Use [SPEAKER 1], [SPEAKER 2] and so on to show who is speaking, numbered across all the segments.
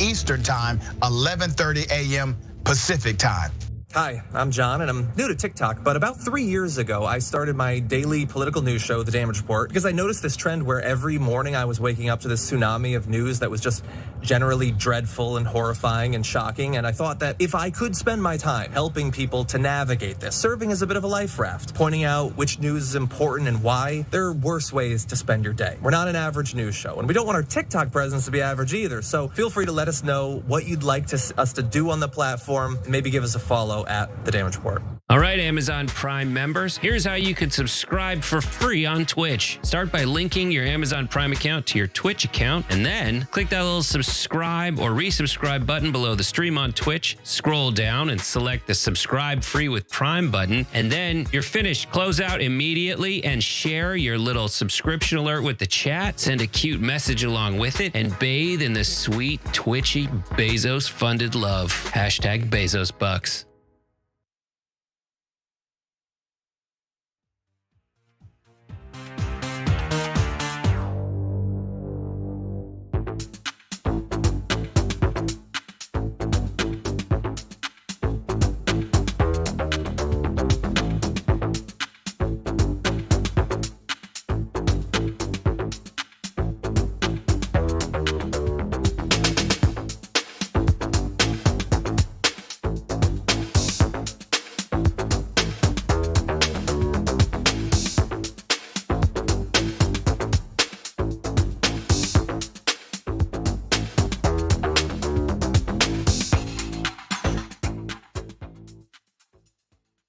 [SPEAKER 1] Eastern Time, 11:30 a.m. Pacific Time.
[SPEAKER 2] Hi, I'm John, and I'm new to TikTok, but about 3 years ago, I started my daily political news show, The Damage Report, because I noticed this trend where every morning I was waking up to this tsunami of news that was just generally dreadful and horrifying and shocking, and I thought that if I could spend my time helping people to navigate this, serving as a bit of a life raft, pointing out which news is important and why, there are worse ways to spend your day. We're not an average news show, and we don't want our TikTok presence to be average either, so feel free to let us know what you'd like us to do on the platform, and maybe give us a follow at The Damage Report.
[SPEAKER 3] All right, Amazon Prime members, here's how you can subscribe for free on Twitch. Start by linking your Amazon Prime account to your Twitch account, and then click that little subscribe or resubscribe button below the stream on Twitch. Scroll down and select the subscribe free with Prime button, and then you're finished. Close out immediately and share your little subscription alert with the chat. Send a cute message along with it, and bathe in the sweet, twitchy, Bezos-funded love. Hashtag Bezos Bucks.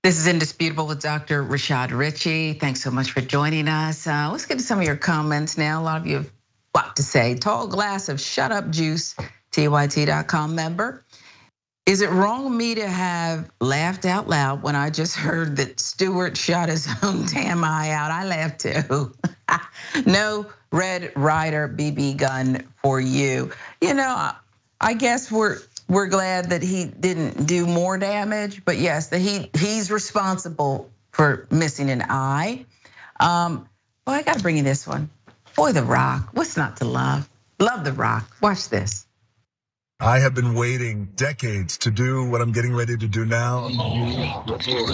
[SPEAKER 4] This is Indisputable with Dr. Rashad Ritchie. Thanks so much for joining us. Let's get to some of your comments now. A lot of you have a lot to say. Tall glass of shut up juice, TYT.com member. Is it wrong of me to have laughed out loud when I just heard that Stewart shot his own damn eye out? I laughed too. No Red Ryder BB gun for you. You know, I guess we're glad that he didn't do more damage, but yes, that he's responsible for missing an eye. Well, I gotta bring you this one. Boy, The Rock, what's not to love? Love The Rock, watch this.
[SPEAKER 5] I have been waiting decades to do what I'm getting ready to do now.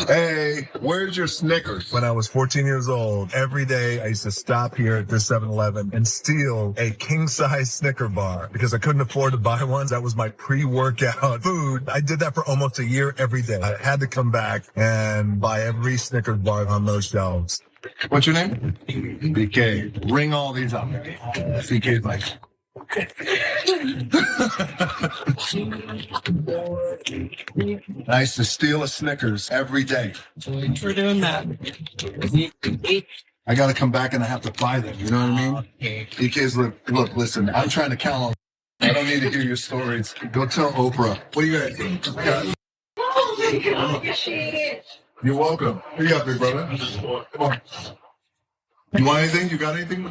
[SPEAKER 5] Hey, where's your Snickers? When I was 14 years old, every day I used to stop here at this 7-Eleven and steal a king-size Snicker bar because I couldn't afford to buy one. That was my pre-workout food. I did that for almost a year every day. I had to come back and buy every Snickers bar on those shelves. What's your name? BK. Ring all these up. BK's like... I used to steal a Snickers every day.
[SPEAKER 6] We're doing that.
[SPEAKER 5] I got to come back and I have to buy them. You know what I mean? BK's look, listen. I'm trying to count on. I don't need to hear your stories. Go tell Oprah. What do you got? You're welcome. What you got, big brother? Come on. You want anything? You got anything?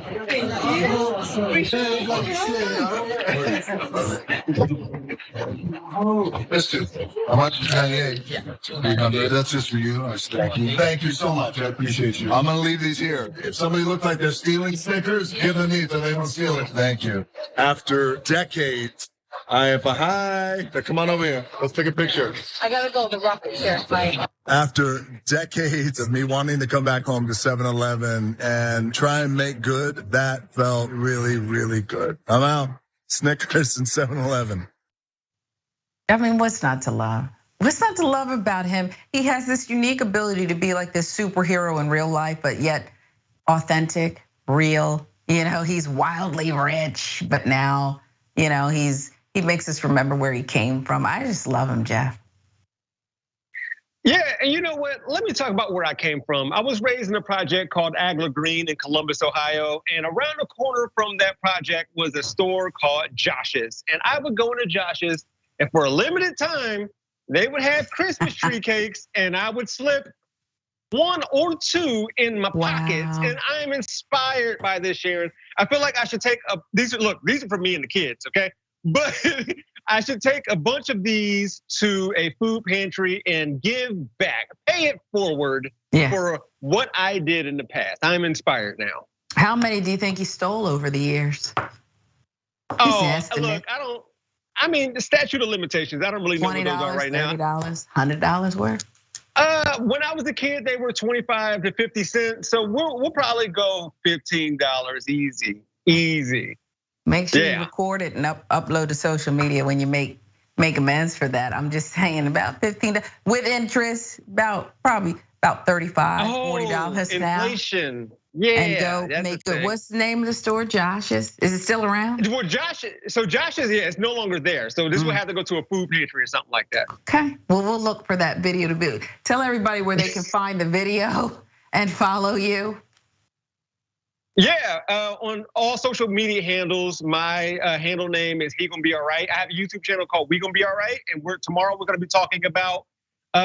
[SPEAKER 5] Let's do. How much? 98. 300. That's just for you. Thank you so much. I appreciate you. I'm gonna leave these here. If somebody looks like they're stealing Snickers, give them these so they don't steal it. Thank you. After decades, I have a hi. Come on over here. Let's take a picture.
[SPEAKER 6] I gotta go. The Rock is here. Bye.
[SPEAKER 5] After decades of me wanting to come back home to 7-Eleven and try and make good, that felt really, really good. I'm out. Snickers and 7-Eleven.
[SPEAKER 4] I mean, what's not to love? What's not to love about him? He has this unique ability to be like this superhero in real life, but yet authentic, real. You know, he's wildly rich, but now, you know, he makes us remember where he came from. I just love him, Jeff.
[SPEAKER 7] Yeah, and you know what? Let me talk about where I came from. I was raised in a project called Agla Green in Columbus, Ohio. And around the corner from that project was a store called Josh's. And I would go into Josh's, and for a limited time, they would have Christmas tree cakes, and I would slip one or two in my pockets. And I'm inspired by this, Sharon. I feel like I should take these are for me and the kids, okay? But I should take a bunch of these to a food pantry and give back, pay it forward for what I did in the past. I'm inspired now.
[SPEAKER 4] How many do you think he stole over the years?
[SPEAKER 7] Oh, look, I mean, the statute of limitations. I don't really know what those are right now.
[SPEAKER 4] $20, $100 worth.
[SPEAKER 7] When I was a kid, they were 25 to 50 cents. So we'll probably go $15 easy.
[SPEAKER 4] Make sure you record it and upload to social media when you make amends for that. I'm just saying about $15 with interest, probably about $35, $40 now.
[SPEAKER 7] Inflation. Yeah,
[SPEAKER 4] and go make it. What's the name of the store? Josh's. Is it still around?
[SPEAKER 7] Well, Josh's, it's no longer there. So this would have to go to a food pantry or something like that.
[SPEAKER 4] Okay, well, we'll look for that video to be. Tell everybody where they can find the video and follow you.
[SPEAKER 7] Yeah, on all social media handles, my handle name is He Gonna Be Alright. I have a YouTube channel called We Gonna Be Alright, and tomorrow we're gonna be talking about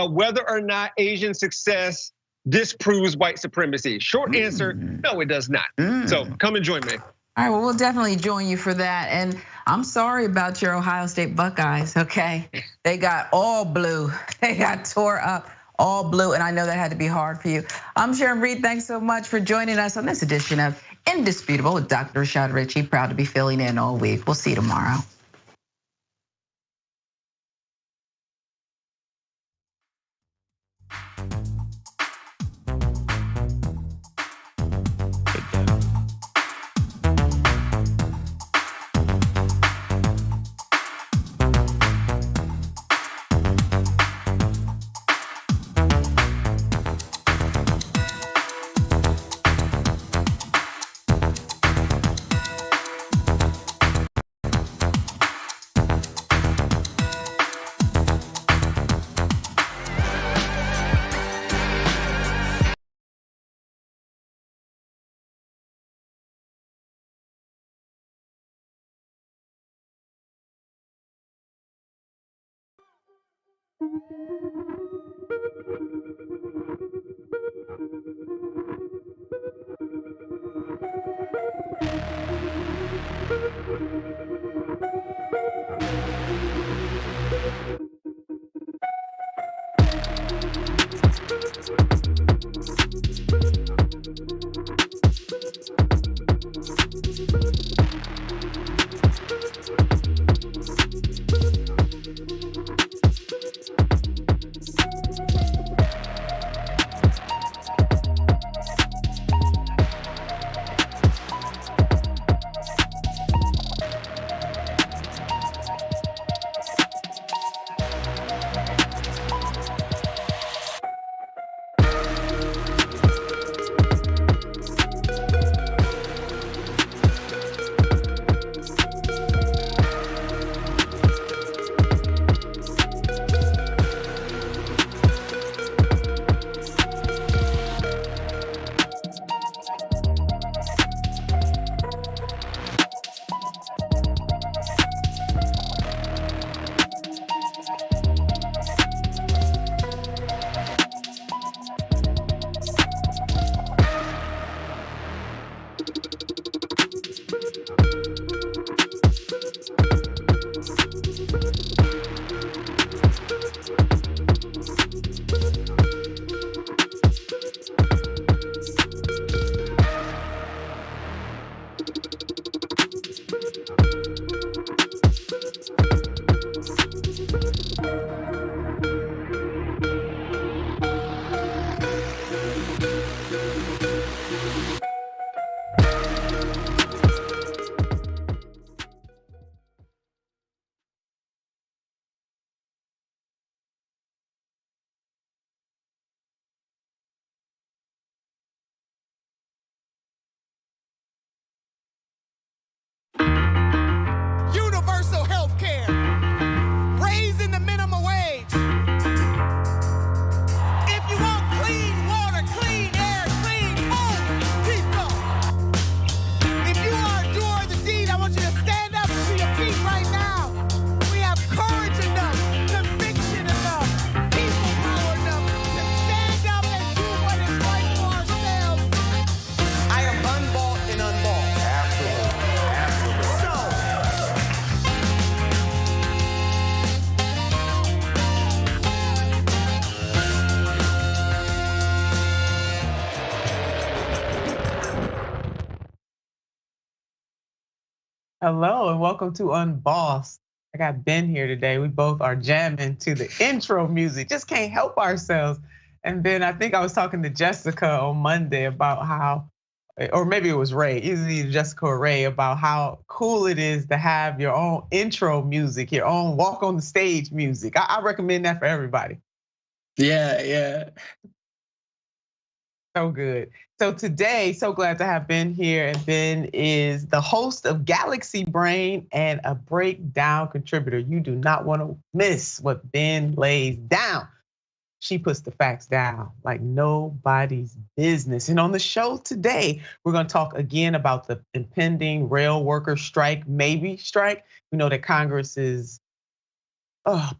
[SPEAKER 7] whether or not Asian success disproves white supremacy. Short answer, no, it does not. So come and join me.
[SPEAKER 4] All right, well, we'll definitely join you for that. And I'm sorry about your Ohio State Buckeyes, okay? They got all blue. They got tore up, all blue, and I know that had to be hard for you. I'm Sharon Reed, thanks so much for joining us on this edition of Indisputable with Dr. Rashad Richey. Proud to be filling in all week. We'll see you tomorrow.
[SPEAKER 8] Hello and welcome to Unbossed. I got Ben here today. We both are jamming to the intro music. Just can't help ourselves. And then I think I was talking to Jessica on Monday about how, or maybe it was Ray, either Jessica or Ray, about how cool it is to have your own intro music, your own walk on the stage music. I recommend that for everybody.
[SPEAKER 9] Yeah.
[SPEAKER 8] So good. So today, so glad to have Ben here. And Ben is the host of Galaxy Brain and a breakdown contributor. You do not want to miss what Ben lays down. She puts the facts down like nobody's business. And on the show today, we're going to talk again about the impending rail worker strike, maybe strike. We know that Congress is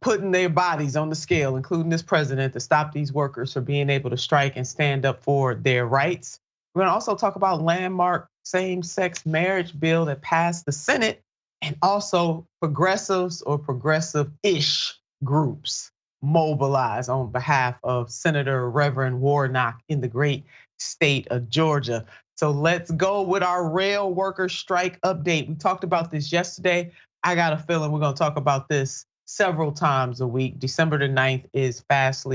[SPEAKER 8] putting their bodies on the scale, including this president, to stop these workers from being able to strike and stand up for their rights. We're gonna also talk about landmark same-sex marriage bill that passed the Senate, and also progressives or progressive-ish groups mobilize on behalf of Senator Reverend Warnock in the great state of Georgia. So let's go with our rail worker strike update. We talked about this yesterday. I got a feeling we're gonna talk about this several times a week. December the 9th is fast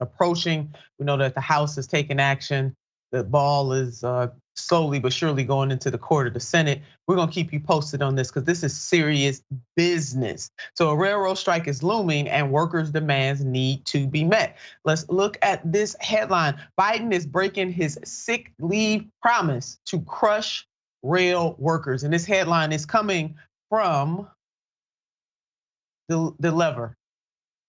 [SPEAKER 8] approaching. We know that the House has taken action. The ball is slowly but surely going into the court of the Senate. We're gonna keep you posted on this because this is serious business. So a railroad strike is looming and workers' demands need to be met. Let's look at this headline. Biden is breaking his sick leave promise to crush rail workers. And this headline is coming from the lever.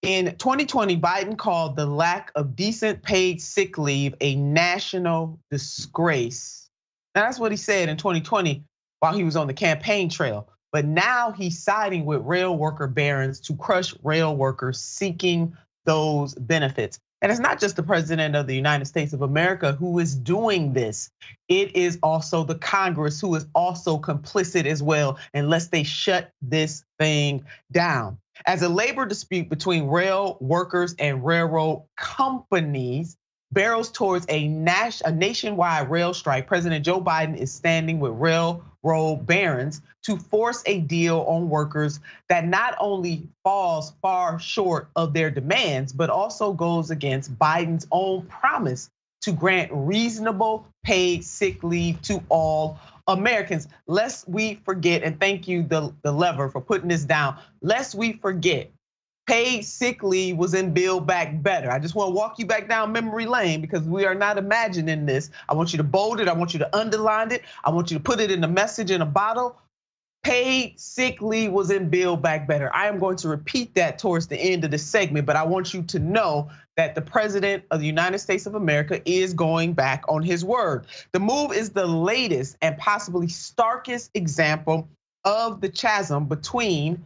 [SPEAKER 8] In 2020, Biden called the lack of decent paid sick leave a national disgrace. Now that's what he said in 2020 while he was on the campaign trail. But now he's siding with rail worker barons to crush rail workers seeking those benefits. And it's not just the president of the United States of America who is doing this. It is also the Congress who is also complicit as well, unless they shut this thing down. As a labor dispute between rail workers and railroad companies barrels towards a nationwide rail strike, President Joe Biden is standing with railroad barons to force a deal on workers that not only falls far short of their demands, but also goes against Biden's own promise to grant reasonable paid sick leave to all Americans. Lest we forget, and thank you, the lever, for putting this down. Lest we forget, paid sick leave was in Build Back Better. I just want to walk you back down memory lane because we are not imagining this. I want you to bold it. I want you to underline it. I want you to put it in a message in a bottle. Paid sick leave was in Build Back Better. I am going to repeat that towards the end of this segment, but I want you to know that the president of the United States of America is going back on his word. The move is the latest and possibly starkest example of the chasm between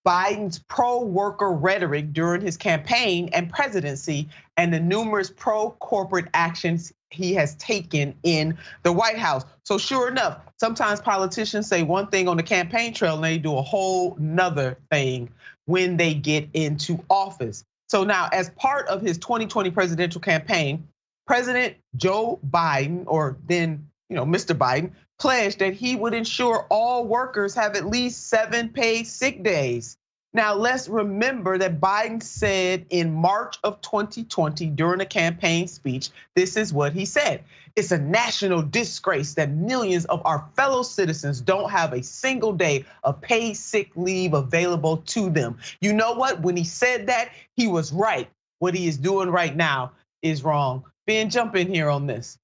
[SPEAKER 8] Biden's pro-worker rhetoric during his campaign and presidency and the numerous pro-corporate actions he has taken in the White House. So sure enough, sometimes politicians say one thing on the campaign trail and they do a whole nother thing when they get into office. So now, as part of his 2020 presidential campaign, President Joe Biden, or then Mr. Biden, pledged that he would ensure all workers have at least 7 paid sick days. Now, let's remember that Biden said in March of 2020 during a campaign speech, this is what he said. It's a national disgrace that millions of our fellow citizens don't have a single day of paid sick leave available to them. You know what? When he said that, he was right. What he is doing right now is wrong. Ben, jump in here on this.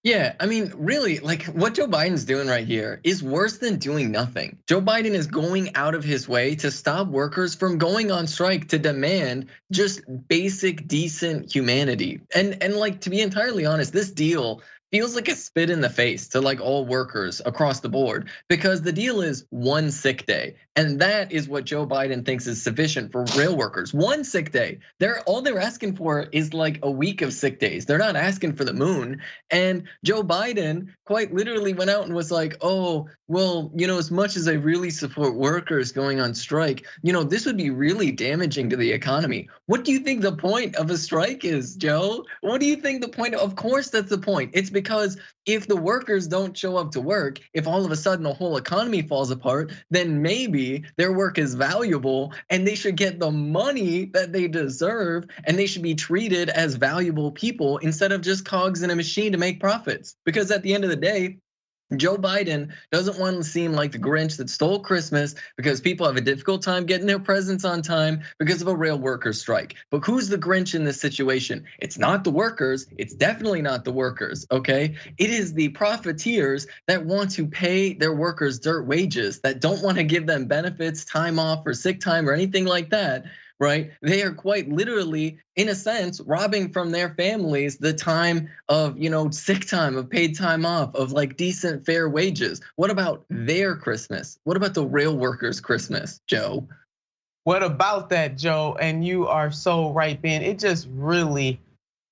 [SPEAKER 9] Yeah, I mean, really, like what Joe Biden's doing right here is worse than doing nothing. Joe Biden is going out of his way to stop workers from going on strike to demand just basic, decent humanity. And like, to be entirely honest, this deal feels like a spit in the face to like all workers across the board, because the deal is 1 sick day. And that is what Joe Biden thinks is sufficient for rail workers. 1 sick day. All they're asking for is like a week of sick days. They're not asking for the moon. And Joe Biden quite literally went out and was like, oh, well, as much as I really support workers going on strike, this would be really damaging to the economy. What do you think the point of a strike is, Joe? What do you think the point? Of course, that's the point. It's because if the workers don't show up to work, if all of a sudden the whole economy falls apart, then maybe happy, their work is valuable, and they should get the money that they deserve, and they should be treated as valuable people instead of just cogs in a machine to make profits. Because at the end of the day, Joe Biden doesn't want to seem like the Grinch that stole Christmas because people have a difficult time getting their presents on time because of a rail workers strike. But who's the Grinch in this situation? It's not the workers. It's definitely not the workers, okay? It is the profiteers that want to pay their workers dirt wages, that don't want to give them benefits, time off, or sick time, or anything like that. Right? They are quite literally, in a sense, robbing from their families the time of, sick time, of paid time off, of like decent, fair wages. What about their Christmas? What about the rail workers' Christmas, Joe?
[SPEAKER 8] What about that, Joe? And you are so right, Ben. It just really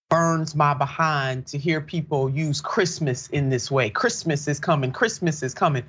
[SPEAKER 8] burns my behind to hear people use Christmas in this way. Christmas is coming, Christmas is coming.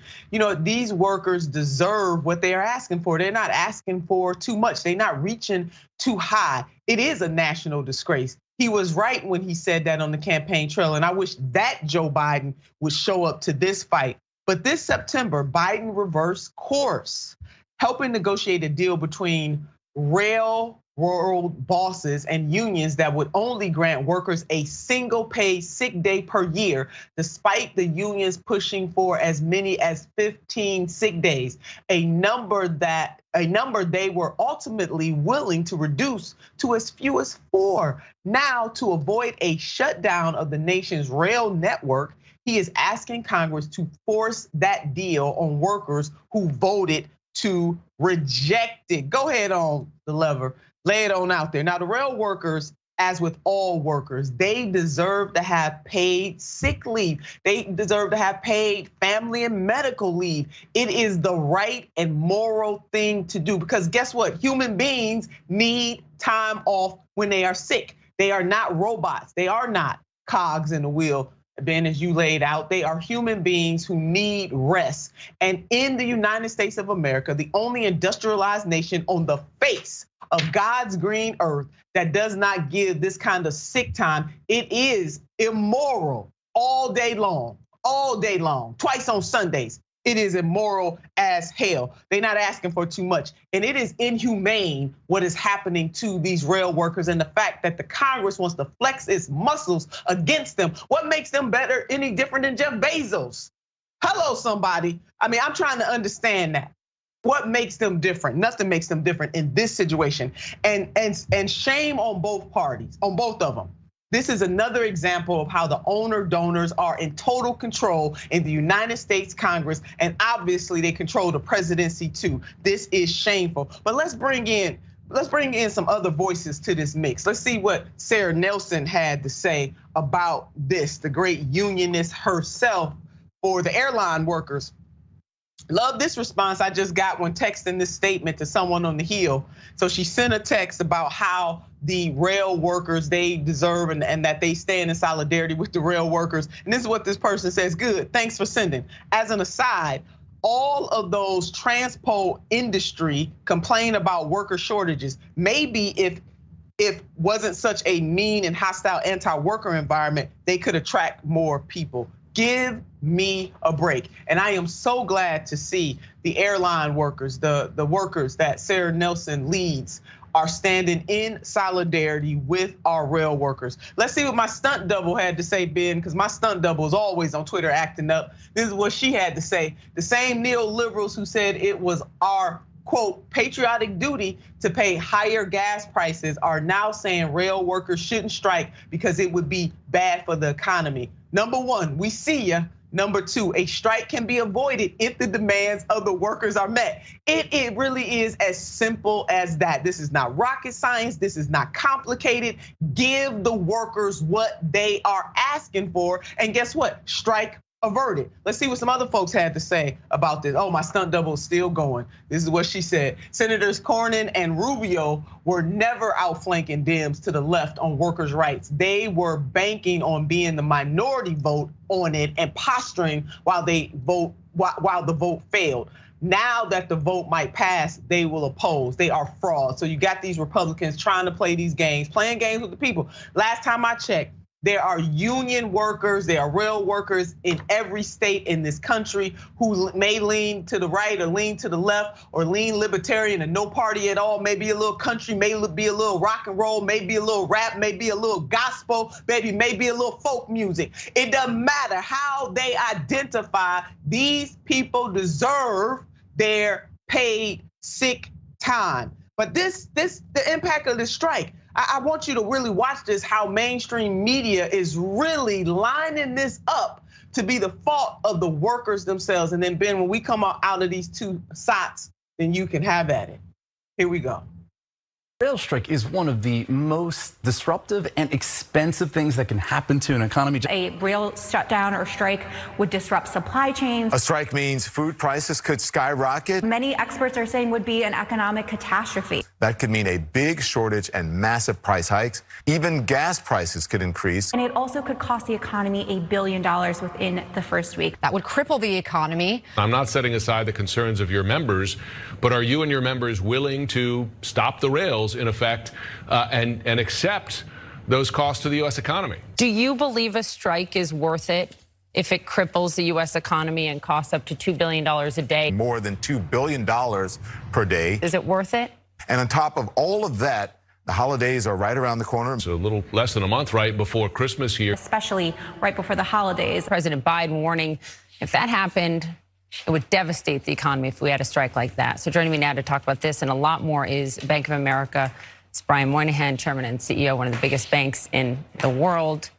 [SPEAKER 8] These workers deserve what they are asking for. They're not asking for too much. They're not reaching too high. It is a national disgrace. He was right when he said that on the campaign trail, and I wish that Joe Biden would show up to this fight. But this September, Biden reversed course, helping negotiate a deal between railroad bosses and unions that would only grant workers a single paid sick day per year, despite the unions pushing for as many as 15 sick days, a number they were ultimately willing to reduce to as few as 4. Now, to avoid a shutdown of the nation's rail network, he is asking Congress to force that deal on workers who voted to reject it. Go ahead on the lever. Lay it on out there. Now, the rail workers, as with all workers, they deserve to have paid sick leave. They deserve to have paid family and medical leave. It is the right and moral thing to do because guess what? Human beings need time off when they are sick. They are not robots. They are not cogs in the wheel. Ben, as you laid out, they are human beings who need rest. And in the United States of America, the only industrialized nation on the face of God's green earth that does not give this kind of sick time, it is immoral all day long, twice on Sundays. It is immoral as hell. They're not asking for too much. And it is inhumane what is happening to these rail workers and the fact that the Congress wants to flex its muscles against them. What makes them better, any different than Jeff Bezos? Hello, somebody. I'm trying to understand that. What makes them different? Nothing makes them different in this situation. And shame on both parties, on both of them. This is another example of how the owner-donors are in total control in the United States Congress, and obviously they control the presidency too. This is shameful. But let's bring in some other voices to this mix. Let's see what Sarah Nelson had to say about this, the great unionist herself for the airline workers. Love this response I just got when texting this statement to someone on the Hill. So she sent a text about how the rail workers, they deserve and that they stand in solidarity with the rail workers. And this is what this person says. Good, thanks for sending. As an aside, all of those transpo industry complain about worker shortages. Maybe if wasn't such a mean and hostile anti-worker environment, they could attract more people. Give me a break. And I am so glad to see the airline workers, the workers that Sarah Nelson leads, are standing in solidarity with our rail workers. Let's see what my stunt double had to say, Ben, because my stunt double is always on Twitter acting up. This is what she had to say. The same neoliberals who said it was our, quote, patriotic duty to pay higher gas prices are now saying rail workers shouldn't strike because it would be bad for the economy. Number one, we see ya. Number two, a strike can be avoided if the demands of the workers are met. It really is as simple as that. This is not rocket science. This is not complicated. Give the workers what they are asking for. And guess what? Strike averted. Let's see what some other folks had to say about this. Oh, my stunt double is still going. This is what she said. Senators Cornyn and Rubio were never outflanking Dems to the left on workers' rights. They were banking on being the minority vote on it and posturing while the vote failed. Now that the vote might pass, they will oppose. They are frauds. So you got these Republicans trying to play these games, playing games with the people. Last time I checked, There are union workers, there are rail workers in every state in this country who may lean to the right or lean to the left or lean libertarian and no party at all. Maybe a little country, maybe a little rock and roll, maybe a little rap, maybe a little gospel, maybe a little folk music. It doesn't matter how they identify. These people deserve their paid sick time. But the impact of this strike, I want you to really watch this, how mainstream media is really lining this up to be the fault of the workers themselves. And then Ben, when we come out of these two sides, then you can have at it. Here we go.
[SPEAKER 10] Rail strike is one of the most disruptive and expensive things that can happen to an economy.
[SPEAKER 11] A rail shutdown or strike would disrupt supply chains.
[SPEAKER 12] A strike means food prices could skyrocket.
[SPEAKER 11] Many experts are saying would be an economic catastrophe.
[SPEAKER 12] That could mean a big shortage and massive price hikes. Even gas prices could increase.
[SPEAKER 11] And it also could cost the economy $1 billion within the first week.
[SPEAKER 13] That would cripple the economy.
[SPEAKER 14] I'm not setting aside the concerns of your members, but are you and your members willing to stop the rails in effect and accept those costs to the U.S. economy?
[SPEAKER 13] Do you believe a strike is worth it if it cripples the U.S. economy and costs up to $2 billion a day?
[SPEAKER 12] More than $2 billion per day.
[SPEAKER 13] Is it worth it?
[SPEAKER 12] And on top of all of that, the holidays are right around the corner.
[SPEAKER 14] It's a little less than a month right before Christmas here.
[SPEAKER 11] Especially right before the holidays.
[SPEAKER 13] President Biden warning if that happened, it would devastate the economy if we had a strike like that. So joining me now to talk about this and a lot more is Bank of America. It's Brian Moynihan, chairman and CEO, one of the biggest banks in the world.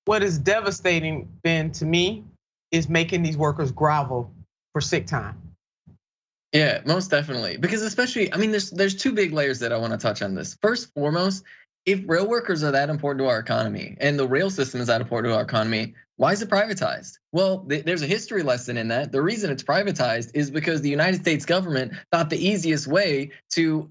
[SPEAKER 8] What is devastating, Ben, to me, is making these workers grovel for sick time.
[SPEAKER 9] Yeah, most definitely. Because especially, I mean, there's two big layers that I want to touch on this. First, foremost, if rail workers are that important to our economy and the rail system is that important to our economy, why is it privatized? Well, there's a history lesson in that. The reason it's privatized is because the United States government thought the easiest way to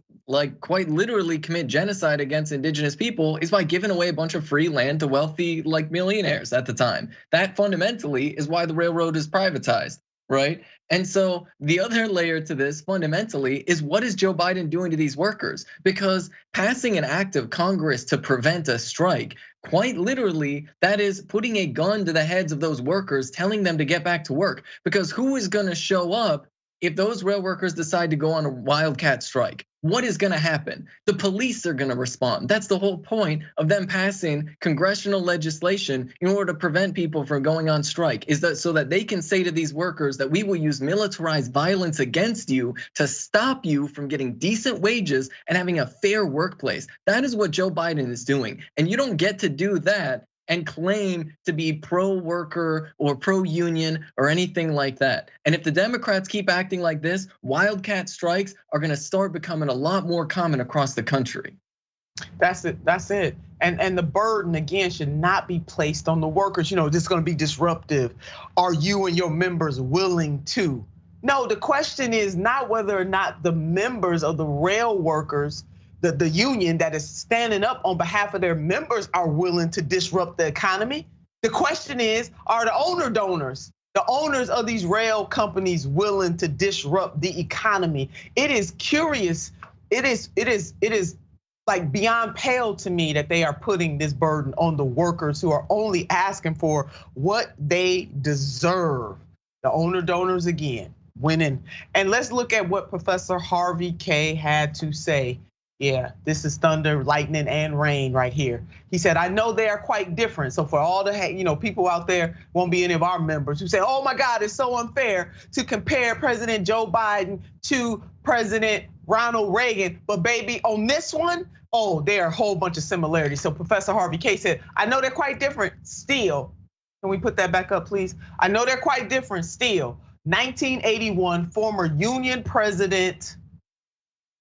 [SPEAKER 9] quite literally commit genocide against indigenous people is by giving away a bunch of free land to wealthy millionaires at the time. That fundamentally is why the railroad is privatized, right? And so the other layer to this fundamentally is what is Joe Biden doing to these workers? Because passing an act of Congress to prevent a strike, quite literally, that is putting a gun to the heads of those workers, telling them to get back to work. Because who is gonna show up if those rail workers decide to go on a wildcat strike? What is gonna happen? The police are gonna respond. That's the whole point of them passing congressional legislation in order to prevent people from going on strike, is that so that they can say to these workers that we will use militarized violence against you to stop you from getting decent wages and having a fair workplace. That is what Joe Biden is doing. And you don't get to do that and claim to be pro-worker or pro-union or anything like that. And if the Democrats keep acting like this, wildcat strikes are gonna start becoming a lot more common across the country.
[SPEAKER 8] That's it. And the burden, again, should not be placed on the workers. This is gonna be disruptive. Are you and your members willing to? No, the question is not whether or not the members of the rail workers, the union that is standing up on behalf of their members, are willing to disrupt the economy. The question is, are the the owners of these rail companies, willing to disrupt the economy? It is curious. It is like beyond pale to me that they are putting this burden on the workers who are only asking for what they deserve. The owner-donors again, winning. And let's look at what Professor Harvey K had to say. Yeah, this is thunder, lightning, and rain right here. He said, I know they are quite different. So for all the people out there, won't be any of our members who say, oh my God, it's so unfair to compare President Joe Biden to President Ronald Reagan. But baby, on this one, oh, there are a whole bunch of similarities. So Professor Harvey K said, I know they're quite different still. Can we put that back up, please? I know they're quite different still. 1981, former Union President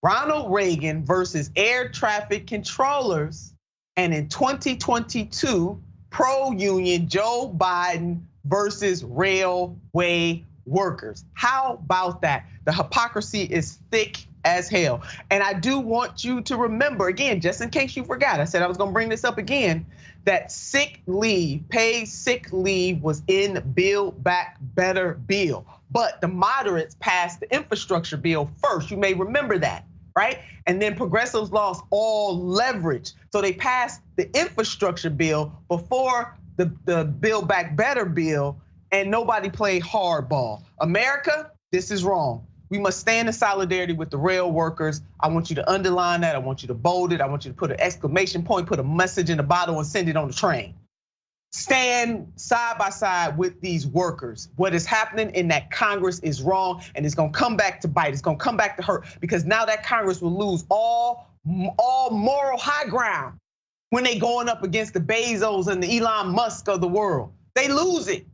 [SPEAKER 8] Ronald Reagan versus air traffic controllers, and in 2022, pro-union Joe Biden versus railway workers. How about that? The hypocrisy is thick as hell. And I do want you to remember, again, just in case you forgot, I said I was gonna bring this up again, that sick leave, paid sick leave, was in Build Back Better bill. But the moderates passed the infrastructure bill first. You may remember that. right? And then progressives lost all leverage. So they passed the infrastructure bill before the Build Back Better bill, and nobody played hardball. America, this is wrong. We must stand in solidarity with the rail workers. I want you to underline that. I want you to bold it. I want you to put an exclamation point, put a message in the bottle and send it on the train. Stand side by side with these workers. What is happening in that Congress is wrong, and it's gonna come back to bite. It's gonna come back to hurt, because now that Congress will lose all moral high ground when they going up against the Bezos and the Elon Musk of the world. They lose it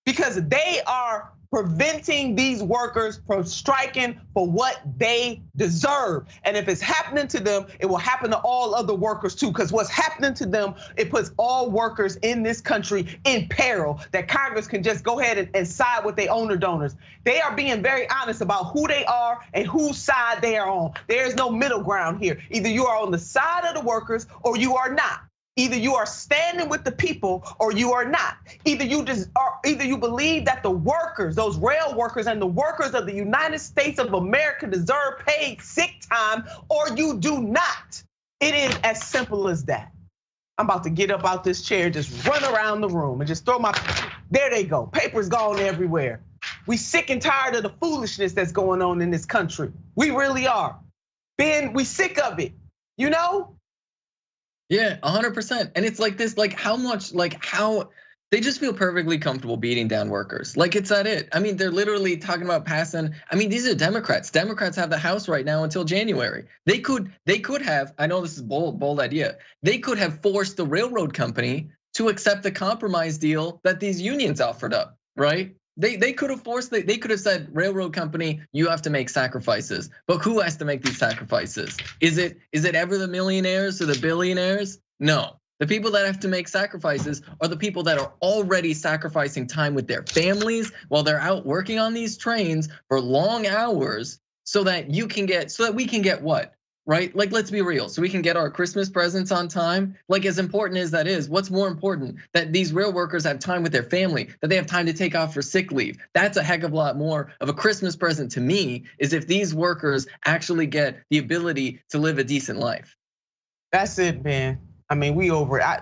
[SPEAKER 8] because they are preventing these workers from striking for what they deserve. And if it's happening to them, it will happen to all other workers too, because what's happening to them, it puts all workers in this country in peril, that Congress can just go ahead and side with their owner donors. They are being very honest about who they are and whose side they are on. There is no middle ground here. Either you are on the side of the workers or you are not. Either you are standing with the people or you are not. Either you believe that the workers, those rail workers and the workers of the United States of America deserve paid sick time, or you do not. It is as simple as that. I'm about to get up out this chair, just run around the room and just throw there they go. Paper's gone everywhere. We sick and tired of the foolishness that's going on in this country. We really are. We sick of it, you know?
[SPEAKER 9] Yeah, 100%. And it's like this, like how they just feel perfectly comfortable beating down workers. Like it's that it. I mean, they're literally talking about passing. I mean, these are Democrats. Democrats have the House right now until January. They could have, I know this is bold idea. They could have forced the railroad company to accept the compromise deal that these unions offered up, right? They could have forced, they could have said, railroad company, you have to make sacrifices. But who has to make these sacrifices? Is it ever the millionaires or the billionaires? No, the people that have to make sacrifices are the people that are already sacrificing time with their families while they're out working on these trains for long hours so that we can get what? Right? Like, let's be real. So we can get our Christmas presents on time. Like, as important as that is, what's more important? That these rail workers have time with their family, that they have time to take off for sick leave. That's a heck of a lot more of a Christmas present to me, is if these workers actually get the ability to live a decent life.
[SPEAKER 8] That's it, man. I mean,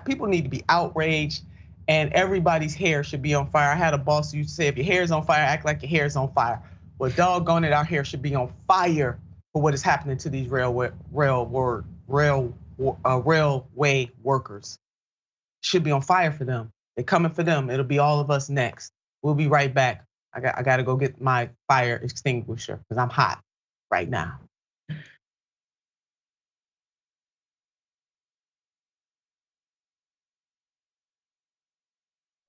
[SPEAKER 8] people need to be outraged, and everybody's hair should be on fire. I had a boss who used to say, if your hair is on fire, act like your hair is on fire. Well, doggone it, our hair should be on fire for what is happening to these railway workers. Should be on fire for them. They're coming for them. It'll be all of us next. We'll be right back. I gotta go get my fire extinguisher because I'm hot right now.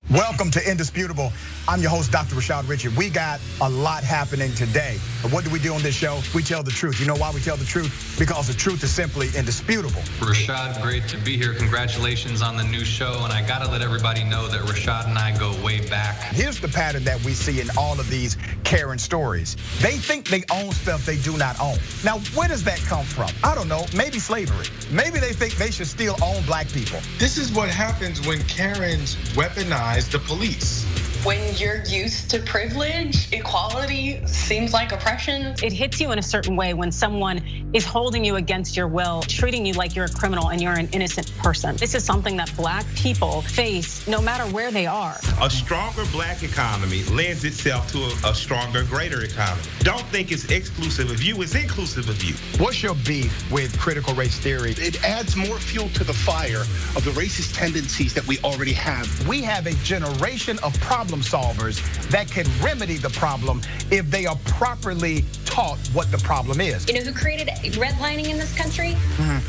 [SPEAKER 1] Welcome to Indisputable. I'm your host, Dr. Rashad Richey. We got a lot happening today. But what do we do on this show? We tell the truth. You know why we tell the truth? Because the truth is simply indisputable.
[SPEAKER 15] Rashad, great to be here. Congratulations on the new show. And I gotta let everybody know that Rashad and I go way back.
[SPEAKER 1] Here's the pattern that we see in all of these Karen stories. They think they own stuff they do not own. Now, where does that come from? I don't know, maybe slavery. Maybe they think they should still own black people.
[SPEAKER 16] This is what happens when Karens weaponize the police.
[SPEAKER 6] When you're used to privilege, equality seems like oppression.
[SPEAKER 17] It hits you in a certain way when someone is holding you against your will, treating you like you're a criminal and you're an innocent person. This is something that black people face no matter where they are.
[SPEAKER 16] A stronger black economy lends itself to a stronger, greater economy. Don't think it's exclusive of you, it's inclusive of you.
[SPEAKER 1] What's your beef with critical race theory?
[SPEAKER 18] It adds more fuel to the fire of the racist tendencies that we already have.
[SPEAKER 1] We have a generation of problem solvers that can remedy the problem if they are properly taught what the problem is.
[SPEAKER 19] You know who created redlining in this country?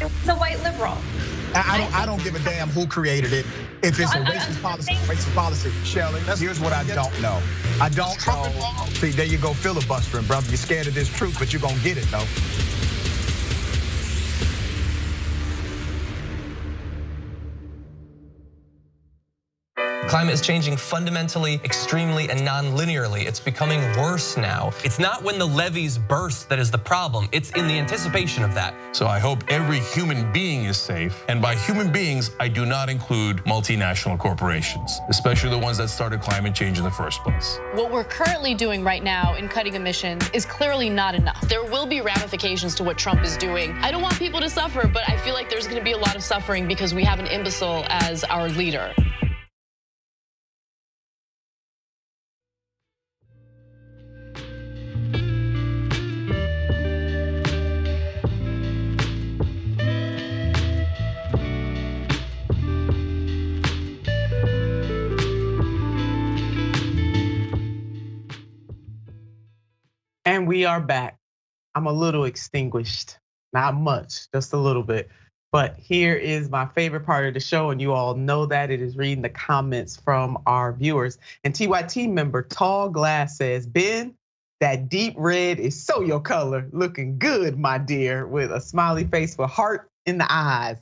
[SPEAKER 19] It was a white liberal.
[SPEAKER 1] I don't give a damn who created it. If it's a racist policy, Shelley, here's what I don't know. I don't know. See, there you go filibustering, brother. You're scared of this truth, but you're gonna get it though.
[SPEAKER 2] Climate is changing fundamentally, extremely, and non-linearly. It's becoming worse now. It's not when the levees burst that is the problem. It's in the anticipation of that.
[SPEAKER 20] So I hope every human being is safe. And by human beings, I do not include multinational corporations, especially the ones that started climate change in the first place.
[SPEAKER 21] What we're currently doing right now in cutting emissions is clearly not enough. There will be ramifications to what Trump is doing. I don't want people to suffer, but I feel like there's going to be a lot of suffering because we have an imbecile as our leader.
[SPEAKER 8] And we are back. I'm a little extinguished, not much, just a little bit. But here is my favorite part of the show, and you all know that it is reading the comments from our viewers. And TYT member Tall Glass says, Ben, that deep red is so your color, looking good, my dear, with a smiley face with heart in the eyes.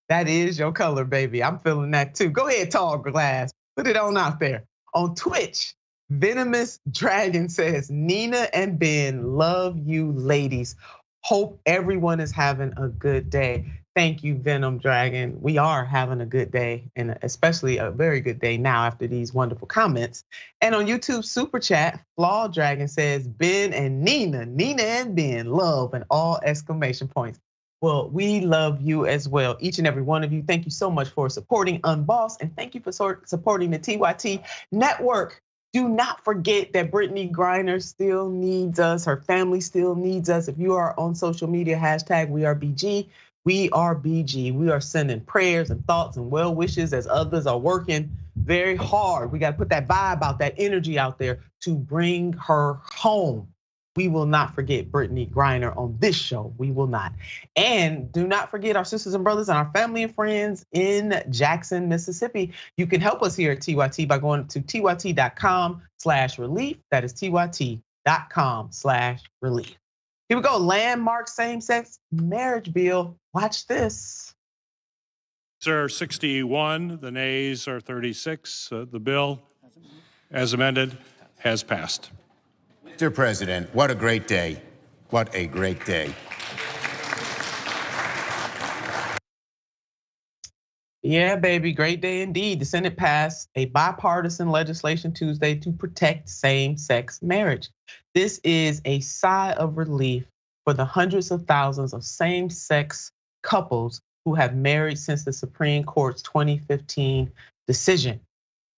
[SPEAKER 8] That is your color, baby. I'm feeling that too. Go ahead, Tall Glass, put it on out there. On Twitch, Venomous Dragon says, Nina and Ben, love you ladies. Hope everyone is having a good day. Thank you, Venom Dragon. We are having a good day, and especially a very good day now after these wonderful comments. And on YouTube Super Chat, Flawed Dragon says, Ben and Nina and Ben, love and all exclamation points. Well, we love you as well, each and every one of you. Thank you so much for supporting Unbossed, and thank you for supporting the TYT Network. Do not forget that Brittany Griner still needs us. Her family still needs us. If you are on social media, hashtag we are BG. We are BG. We are sending prayers and thoughts and well wishes as others are working very hard. We got to put that vibe out, that energy out there to bring her home. We will not forget Brittany Griner on this show. We will not. And do not forget our sisters and brothers and our family and friends in Jackson, Mississippi. You can help us here at TYT by going to tyt.com/relief. That is tyt.com/relief. Here we go. Landmark same-sex marriage bill. Watch this.
[SPEAKER 22] Are 61, the nays are 36. The bill, as amended, has passed.
[SPEAKER 23] Mr. President, what a great day. What a great day.
[SPEAKER 8] Yeah, baby, great day indeed. The Senate passed a bipartisan legislation Tuesday to protect same-sex marriage. This is a sigh of relief for the hundreds of thousands of same-sex couples who have married since the Supreme Court's 2015 decision.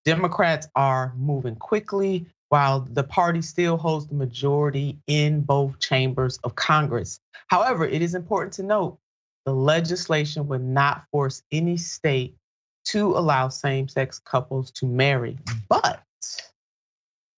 [SPEAKER 8] Democrats are moving quickly while the party still holds the majority in both chambers of Congress. However, it is important to note the legislation would not force any state to allow same-sex couples to marry. But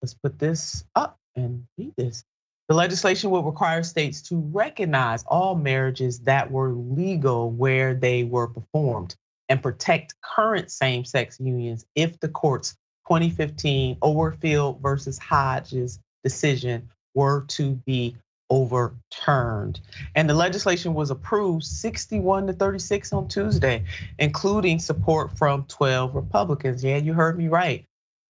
[SPEAKER 8] let's put this up and read this. The legislation would require states to recognize all marriages that were legal where they were performed and protect current same-sex unions if the court's 2015 Overfield versus Hodges decision were to be overturned. And the legislation was approved 61-36 on Tuesday, including support from 12 Republicans. Yeah, you heard me right.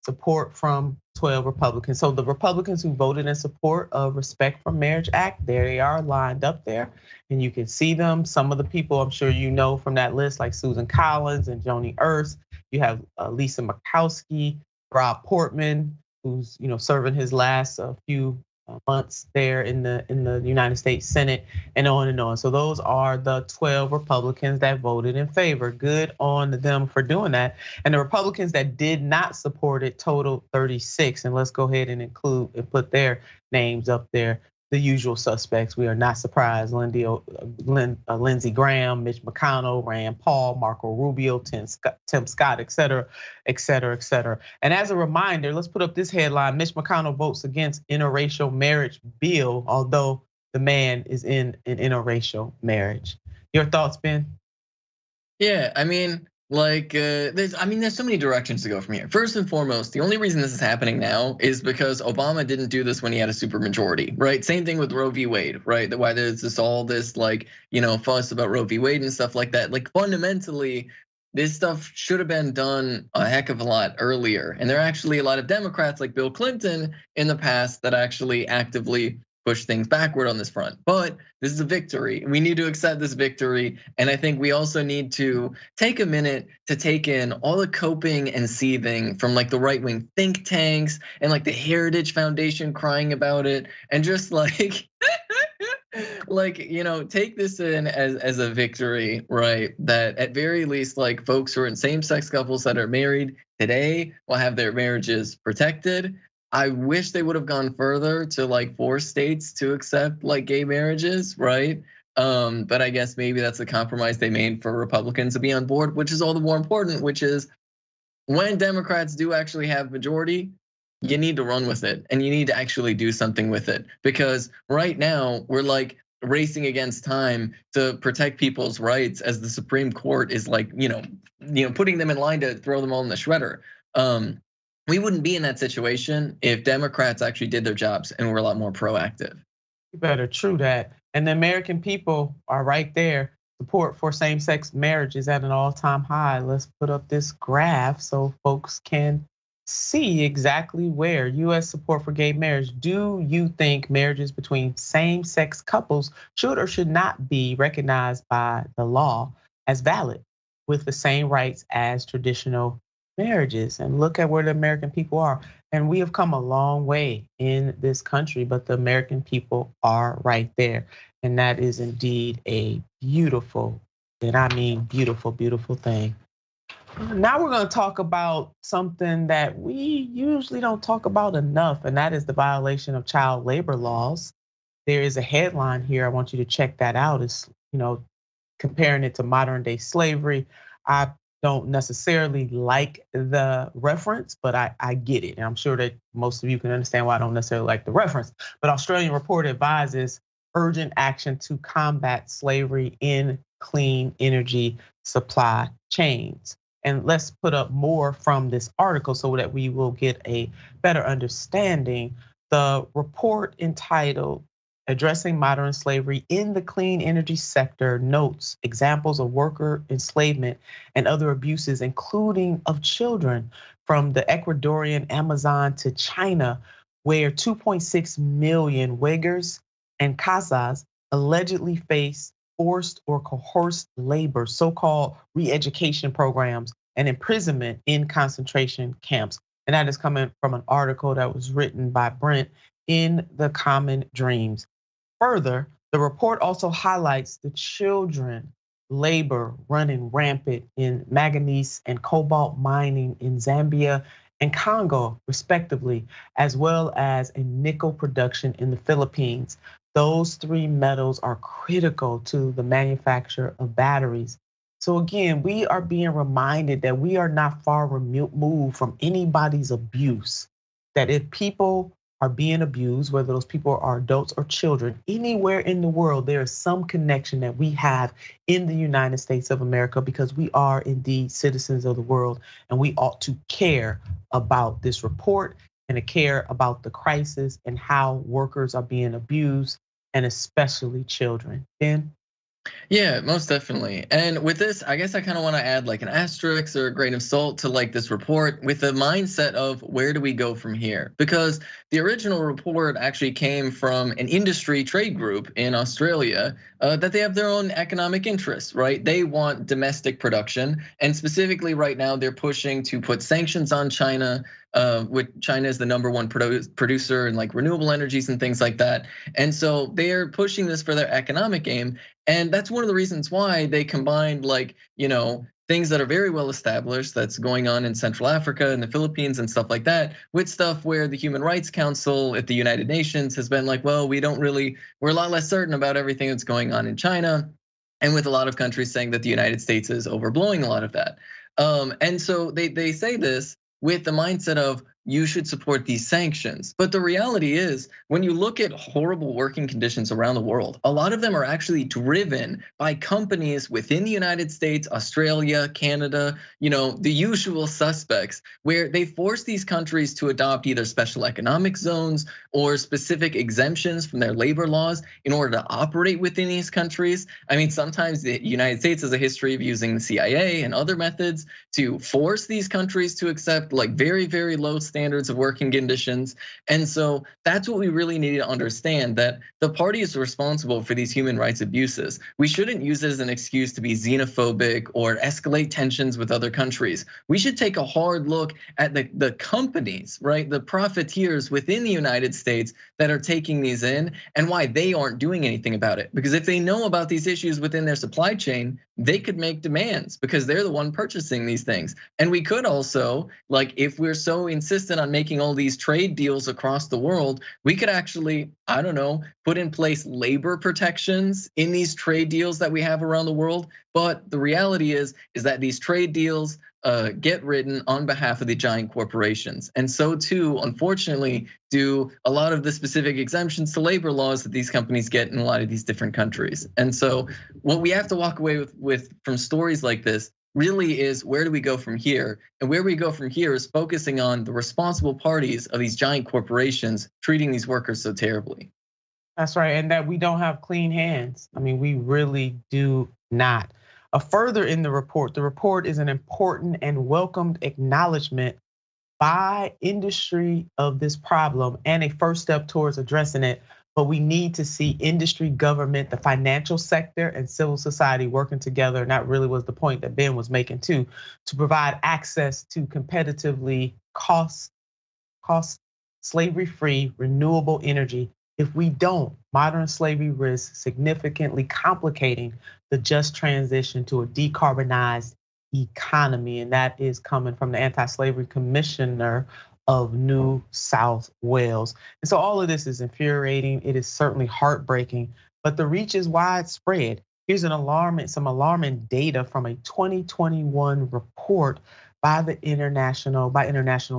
[SPEAKER 8] Support from 12 Republicans. So the Republicans who voted in support of Respect for Marriage Act, there they are lined up there. And you can see them. Some of the people I'm sure you know from that list, like Susan Collins and Joni Ernst. You have Lisa Murkowski, Rob Portman, who's serving his last few months there in the United States Senate, and on and on. So those are the 12 Republicans that voted in favor. Good on them for doing that. And the Republicans that did not support it totaled 36. And let's go ahead and include and put their names up there. The usual suspects. We are not surprised. Lindsey Graham, Mitch McConnell, Rand Paul, Marco Rubio, Tim Scott, et cetera, et cetera, et cetera. And as a reminder, let's put up this headline. Mitch McConnell votes against interracial marriage bill, although the man is in an interracial marriage. Your thoughts, Ben?
[SPEAKER 9] Yeah, I mean, there's so many directions to go from here. First and foremost, the only reason this is happening now is because Obama didn't do this when he had a supermajority, right? Same thing with Roe v. Wade, right? Why there's all this fuss about Roe v. Wade and stuff like that. Like fundamentally, this stuff should have been done a heck of a lot earlier. And there are actually a lot of Democrats like Bill Clinton in the past that actually actively push things backward on this front. But this is a victory. We need to accept this victory. And I think we also need to take a minute to take in all the coping and seething from like the right-wing think tanks and like the Heritage Foundation crying about it, and just like take this in as a victory, right? That at very least, like folks who are in same-sex couples that are married today will have their marriages protected. I wish they would have gone further to like force states to accept like gay marriages, right? But I guess maybe that's the compromise they made for Republicans to be on board, which is all the more important, which is when Democrats do actually have majority, you need to run with it and you need to actually do something with it. Because right now we're like racing against time to protect people's rights as the Supreme Court is like, putting them in line to throw them all in the shredder. We wouldn't be in that situation if Democrats actually did their jobs and were a lot more proactive.
[SPEAKER 8] You better true that. And the American people are right there. Support for same-sex marriage is at an all-time high. Let's put up this graph so folks can see exactly where US support for gay marriage. Do you think marriages between same-sex couples should or should not be recognized by the law as valid with the same rights as traditional marriages? And look at where the American people are. And we have come a long way in this country, but the American people are right there. And that is indeed a beautiful, and I mean beautiful, beautiful thing. Now we're going to talk about something that we usually don't talk about enough, and that is the violation of child labor laws. There is a headline here. I want you to check that out. It's, comparing it to modern day slavery. I don't necessarily like the reference, but I get it. And I'm sure that most of you can understand why I don't necessarily like the reference. But Australian Report advises urgent action to combat slavery in clean energy supply chains. And let's put up more from this article so that we will get a better understanding. The report entitled Addressing Modern Slavery in the Clean Energy Sector notes examples of worker enslavement and other abuses, including of children, from the Ecuadorian Amazon to China, where 2.6 million Uyghurs and Kazakhs allegedly face forced or coerced labor, so-called re-education programs, and imprisonment in concentration camps. And that is coming from an article that was written by Brent in The Common Dreams. Further, the report also highlights the children labor running rampant in manganese and cobalt mining in Zambia and Congo, respectively, as well as in nickel production in the Philippines. Those three metals are critical to the manufacture of batteries. So again, we are being reminded that we are not far removed from anybody's abuse. That if people are being abused, whether those people are adults or children, anywhere in the world, there is some connection that we have in the United States of America, because we are indeed citizens of the world, and we ought to care about this report and to care about the crisis and how workers are being abused, and especially children. Ben?
[SPEAKER 9] Yeah, most definitely. And with this, I guess I kind of want to add like an asterisk or a grain of salt to like this report with the mindset of where do we go from here? Because the original report actually came from an industry trade group in Australia that they have their own economic interests, right? They want domestic production, and specifically right now they're pushing to put sanctions on China, which China is the #1 producer in like renewable energies and things like that. And so they're pushing this for their economic aim. And that's one of the reasons why they combined like, things that are very well established that's going on in Central Africa and the Philippines and stuff like that, with stuff where the Human Rights Council at the United Nations has been like, well, we're a lot less certain about everything that's going on in China. And with a lot of countries saying that the United States is overblowing a lot of that. And so they say this with the mindset of, you should support these sanctions. But the reality is, when you look at horrible working conditions around the world, a lot of them are actually driven by companies within the United States, Australia, Canada, the usual suspects, where they force these countries to adopt either special economic zones or specific exemptions from their labor laws in order to operate within these countries. I mean, sometimes the United States has a history of using the CIA and other methods to force these countries to accept like very, very low standards of working conditions. And so that's what we really need to understand, that the party is responsible for these human rights abuses. We shouldn't use it as an excuse to be xenophobic or escalate tensions with other countries. We should take a hard look at the companies, right? The profiteers within the United States that are taking these in and why they aren't doing anything about it. Because if they know about these issues within their supply chain, they could make demands because they're the one purchasing these things. And we could also, like, if we're so insistent on making all these trade deals across the world, we could actually, I don't know, put in place labor protections in these trade deals that we have around the world. But the reality is that these trade deals get written on behalf of the giant corporations. And so too, unfortunately, do a lot of the specific exemptions to labor laws that these companies get in a lot of these different countries. And so what we have to walk away with from stories like this really is, where do we go from here? And where we go from here is focusing on the responsible parties of these giant corporations treating these workers so terribly.
[SPEAKER 8] That's right, and that we don't have clean hands. I mean, we really do not. Further in the report is an important and welcomed acknowledgement by industry of this problem and a first step towards addressing it. But we need to see industry, government, the financial sector, and civil society working together. And that really was the point that Ben was making too, to provide access to competitively cost slavery-free renewable energy. If we don't, modern slavery risks significantly complicating the just transition to a decarbonized economy. And that is coming from the Anti-Slavery Commissioner of New South Wales. And so all of this is infuriating. It is certainly heartbreaking, but the reach is widespread. Here's some alarming data from a 2021 report by International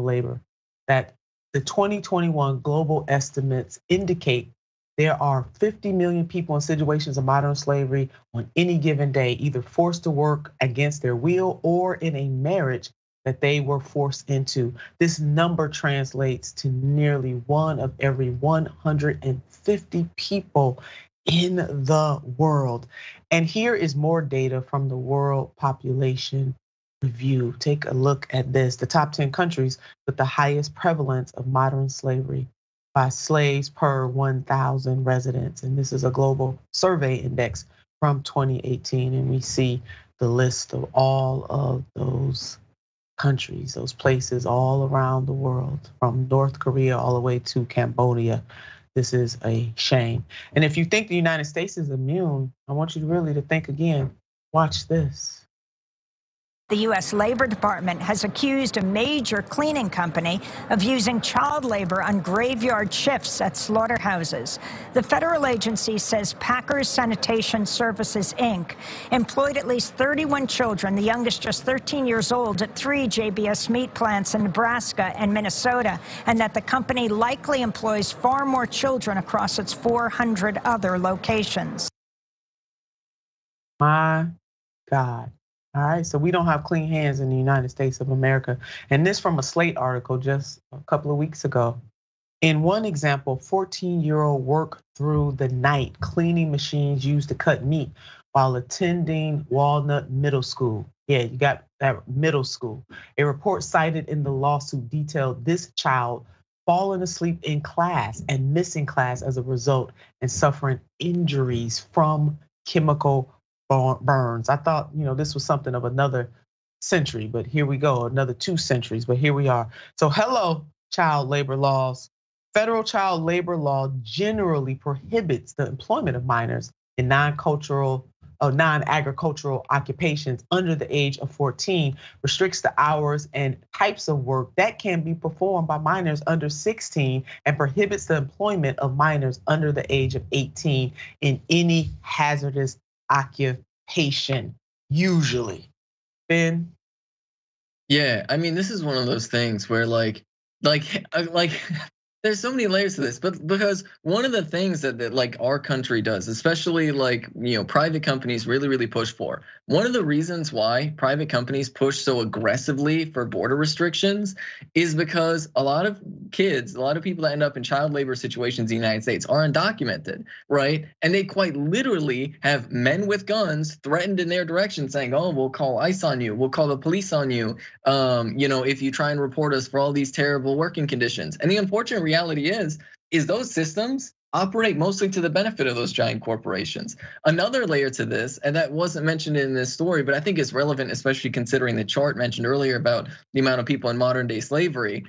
[SPEAKER 8] Labor, that the 2021 global estimates indicate there are 50 million people in situations of modern slavery on any given day, either forced to work against their will or in a marriage that they were forced into. This number translates to nearly 1 of every 150 people in the world. And here is more data from the World Population Review. Take a look at this. The top 10 countries with the highest prevalence of modern slavery by slaves per 1,000 residents. And this is a global survey index from 2018. And we see the list of all of those countries, those places all around the world, from North Korea all the way to Cambodia. This is a shame. And if you think the United States is immune, I want you really to think again. Watch this.
[SPEAKER 3] The US Labor Department has accused a major cleaning company of using child labor on graveyard shifts at slaughterhouses. The federal agency says Packers Sanitation Services, Inc. employed at least 31 children, the youngest just 13 years old, at 3 JBS meat plants in Nebraska and Minnesota, and that the company likely employs far more children across its 400 other locations.
[SPEAKER 8] My God. All right, so we don't have clean hands in the United States of America. And this from a Slate article just a couple of weeks ago. In one example, 14-year-old worked through the night cleaning machines used to cut meat while attending Walnut Middle School. Yeah, you got that, middle school. A report cited in the lawsuit detailed this child falling asleep in class and missing class as a result and suffering injuries from chemical burns. I thought, this was something of another century, but here we go, another 2 centuries, but here we are. So hello, child labor laws. Federal child labor law generally prohibits the employment of minors in non-agricultural occupations under the age of 14, restricts the hours and types of work that can be performed by minors under 16, and prohibits the employment of minors under the age of 18 in any hazardous occupation, usually. Ben?
[SPEAKER 9] Yeah, I mean, this is one of those things where, like, like there's so many layers to this, but because one of the things that like our country does, especially like, private companies really push for. One of the reasons why private companies push so aggressively for border restrictions is because a lot of kids, a lot of people that end up in child labor situations in the United States are undocumented, right? And they quite literally have men with guns threatened in their direction saying, oh, we'll call ICE on you, we'll call the police on you, if you try and report us for all these terrible working conditions. And the unfortunate reality is those systems operate mostly to the benefit of those giant corporations. Another layer to this, and that wasn't mentioned in this story, but I think is relevant, especially considering the chart mentioned earlier about the amount of people in modern day slavery.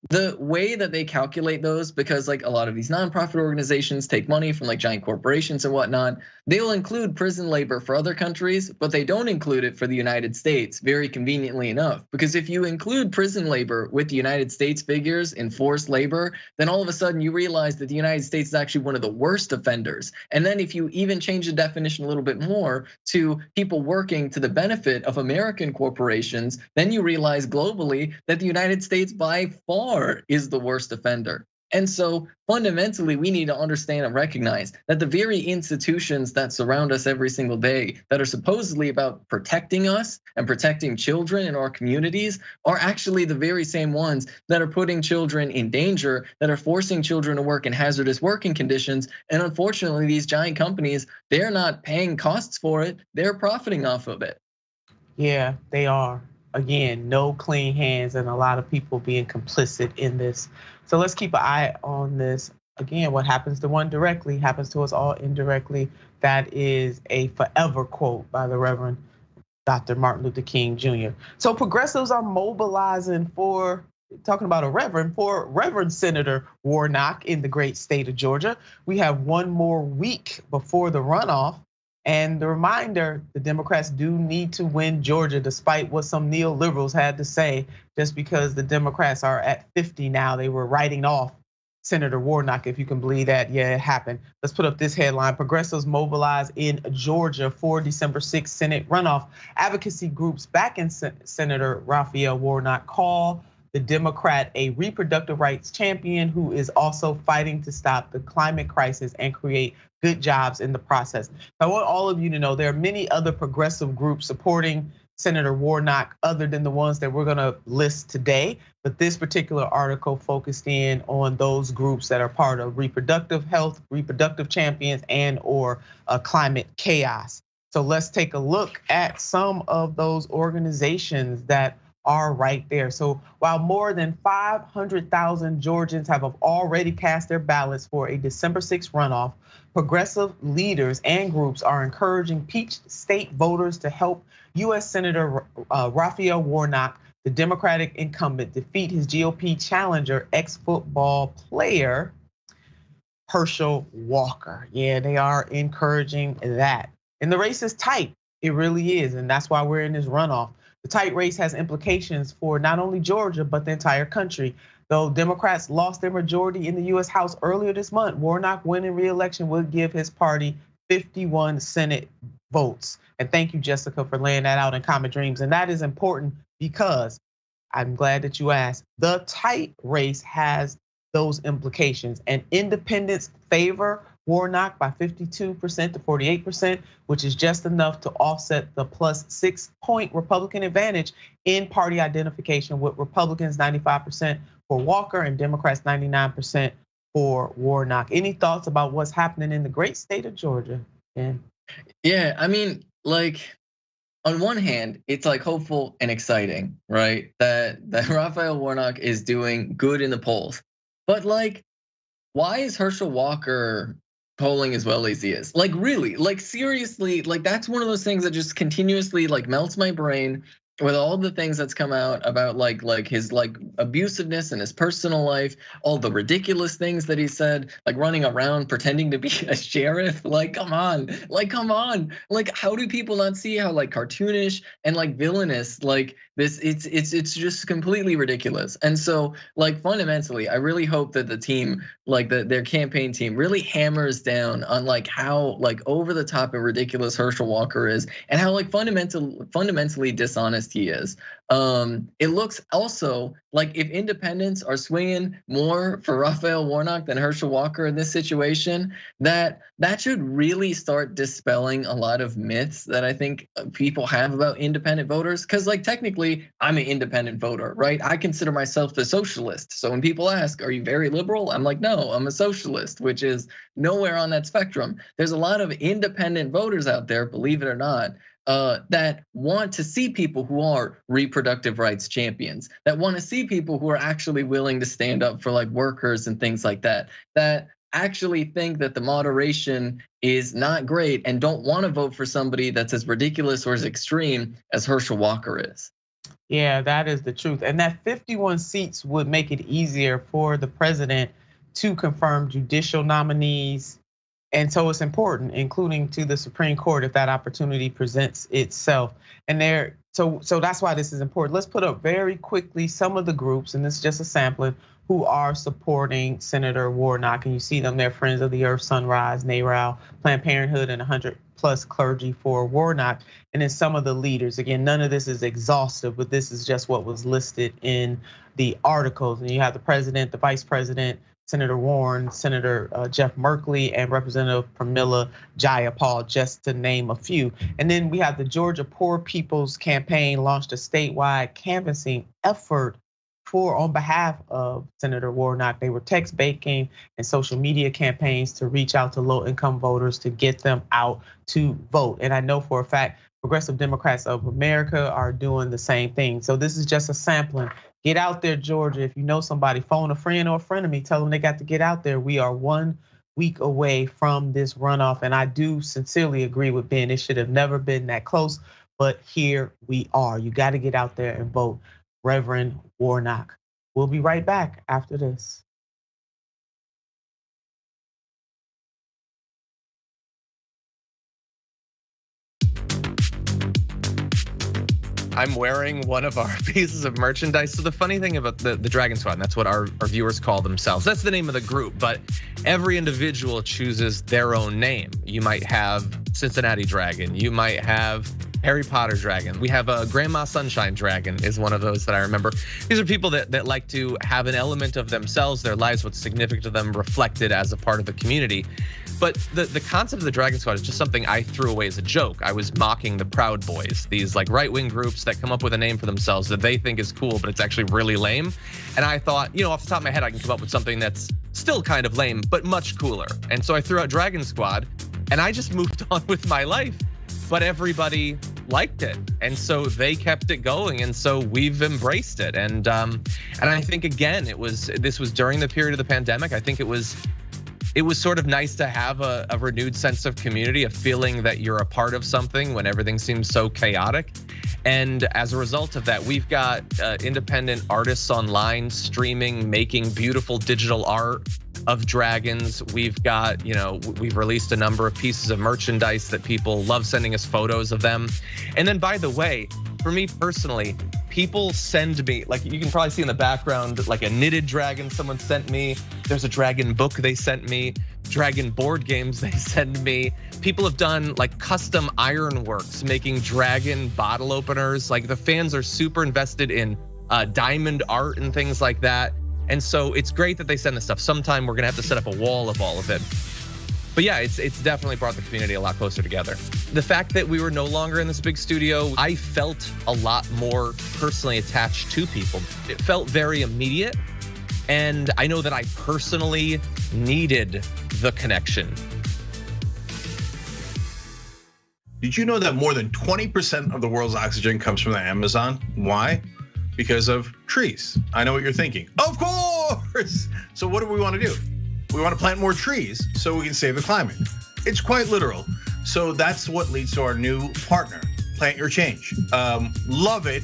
[SPEAKER 9] The way that they calculate those, because like a lot of these nonprofit organizations take money from like giant corporations and whatnot, they will include prison labor for other countries, but they don't include it for the United States, very conveniently enough. Because if you include prison labor with the United States figures in forced labor, then all of a sudden you realize that the United States is actually one of the worst offenders. And then if you even change the definition a little bit more to people working to the benefit of American corporations, then you realize globally that the United States by far is the worst offender. And so fundamentally, we need to understand and recognize that the very institutions that surround us every single day that are supposedly about protecting us and protecting children in our communities are actually the very same ones that are putting children in danger, that are forcing children to work in hazardous working conditions. And unfortunately, these giant companies, they're not paying costs for it, they're profiting off of it.
[SPEAKER 8] Yeah, they are. Again, no clean hands and a lot of people being complicit in this. So let's keep an eye on this. Again, what happens to one directly happens to us all indirectly. That is a forever quote by the Reverend Dr. Martin Luther King Jr. So progressives are mobilizing for, talking about a reverend, for Reverend Senator Warnock in the great state of Georgia. We have one more week before the runoff. And the reminder, the Democrats do need to win Georgia, despite what some neoliberals had to say, just because the Democrats are at 50 now. They were writing off Senator Warnock, if you can believe that. Yeah, it happened. Let's put up this headline. Progressives mobilize in Georgia for December 6th Senate runoff. Advocacy groups backing Senator Raphael Warnock call the Democrat a reproductive rights champion who is also fighting to stop the climate crisis and create good jobs in the process. I want all of you to know there are many other progressive groups supporting Senator Warnock other than the ones that we're gonna list today. But this particular article focused in on those groups that are part of reproductive health, reproductive champions, and or climate chaos. So let's take a look at some of those organizations that are right there. So while more than 500,000 Georgians have already cast their ballots for a December 6th runoff, progressive leaders and groups are encouraging Peach State voters to help US Senator Raphael Warnock, the Democratic incumbent, defeat his GOP challenger, ex-football player Herschel Walker. Yeah, they are encouraging that. And the race is tight, it really is, and that's why we're in this runoff. The tight race has implications for not only Georgia, but the entire country. Though Democrats lost their majority in the US House earlier this month, Warnock winning re-election would give his party 51 Senate votes. And thank you, Jessica, for laying that out in Common Dreams. And that is important because I'm glad that you asked. The tight race has those implications, and independents favor Warnock by 52% to 48%, which is just enough to offset the plus 6-point Republican advantage in party identification, with Republicans 95% for Walker and Democrats 99% for Warnock. Any thoughts about what's happening in the great state of Georgia?
[SPEAKER 9] Yeah, I mean, like, on one hand, it's like hopeful and exciting, right? That Raphael Warnock is doing good in the polls. But like, why is Herschel Walker polling as well as he is? Like, really, like, seriously, like, that's one of those things that just continuously like melts my brain with all the things that's come out about like his like abusiveness in his personal life, all the ridiculous things that he said, like running around pretending to be a sheriff. Like, come on, like, come on. Like, how do people not see how like cartoonish and like villainous like It's just completely ridiculous. And so, like, fundamentally, I really hope that the team, like their campaign team, really hammers down on like how like over the top and ridiculous Herschel Walker is, and how like fundamentally dishonest he is. It looks also like if independents are swinging more for Raphael Warnock than Herschel Walker in this situation, that should really start dispelling a lot of myths that I think people have about independent voters. Because like technically, I'm an independent voter, right? I consider myself a socialist. So when people ask, "Are you very liberal?" I'm like, "No, I'm a socialist," which is nowhere on that spectrum. There's a lot of independent voters out there, believe it or not, that want to see people who are reproductive rights champions, that want to see people who are actually willing to stand up for like workers and things like that, that actually think that the moderation is not great and don't want to vote for somebody that's as ridiculous or as extreme as Herschel Walker is.
[SPEAKER 8] Yeah, that is the truth. And that 51 seats would make it easier for the president to confirm judicial nominees. And so it's important, including to the Supreme Court, if that opportunity presents itself. And so that's why this is important. Let's put up very quickly some of the groups, and this is just a sampling, who are supporting Senator Warnock. And you see them, they're Friends of the Earth, Sunrise, NARAL, Planned Parenthood, and 100+ clergy for Warnock. And then some of the leaders. Again, none of this is exhaustive, but this is just what was listed in the articles. And you have the president, the vice president, Senator Warren, Senator Jeff Merkley, and Representative Pramila Jayapal, just to name a few. And then we have the Georgia Poor People's Campaign launched a statewide canvassing effort on behalf of Senator Warnock. They were text baking and social media campaigns to reach out to low-income voters to get them out to vote. And I know for a fact, Progressive Democrats of America are doing the same thing. So this is just a sampling. Get out there, Georgia. If you know somebody, phone a friend or a friend of me, tell them they got to get out there. We are 1 week away from this runoff. And I do sincerely agree with Ben. It should have never been that close, but here we are. You got to get out there and vote Reverend Warnock. We'll be right back after this.
[SPEAKER 2] I'm wearing one of our pieces of merchandise. So the funny thing about the Dragon Squad, and that's what our viewers call themselves. That's the name of the group, but every individual chooses their own name. You might have Cincinnati Dragon. You might have Harry Potter Dragon. We have a Grandma Sunshine Dragon is one of those that I remember. These are people that like to have an element of themselves, their lives, what's significant to them reflected as a part of the community. But the concept of the Dragon Squad is just something I threw away as a joke. I was mocking the Proud Boys, these like right-wing groups that come up with a name for themselves that they think is cool, but it's actually really lame. And I thought, off the top of my head, I can come up with something that's still kind of lame, but much cooler. And so I threw out Dragon Squad, and I just moved on with my life. But everybody liked it, and so they kept it going, and so we've embraced it. And I think again, this was during the period of the pandemic. I think it was sort of nice to have a renewed sense of community, a feeling that you're a part of something when everything seems so chaotic. And as a result of that, we've got independent artists online streaming, making beautiful digital art of dragons. We've got, we've released a number of pieces of merchandise that people love sending us photos of them. And then, by the way, for me personally, people send me, like you can probably see in the background, like a knitted dragon someone sent me. There's a dragon book they sent me, dragon board games they send me. People have done like custom ironworks, making dragon bottle openers. Like the fans are super invested in diamond art and things like that. And so it's great that they send this stuff. Sometime we're gonna have to set up a wall of all of it. But yeah, it's definitely brought the community a lot closer together. The fact that we were no longer in this big studio, I felt a lot more personally attached to people. It felt very immediate. And I know that I personally needed the connection.
[SPEAKER 20] Did you know that more than 20% of the world's oxygen comes from the Amazon? Why? Because of trees. I know what you're thinking. Of course! So what do we want to do? We want to plant more trees so we can save the climate. It's quite literal. So that's what leads to our new partner, Plant Your Change. Love it.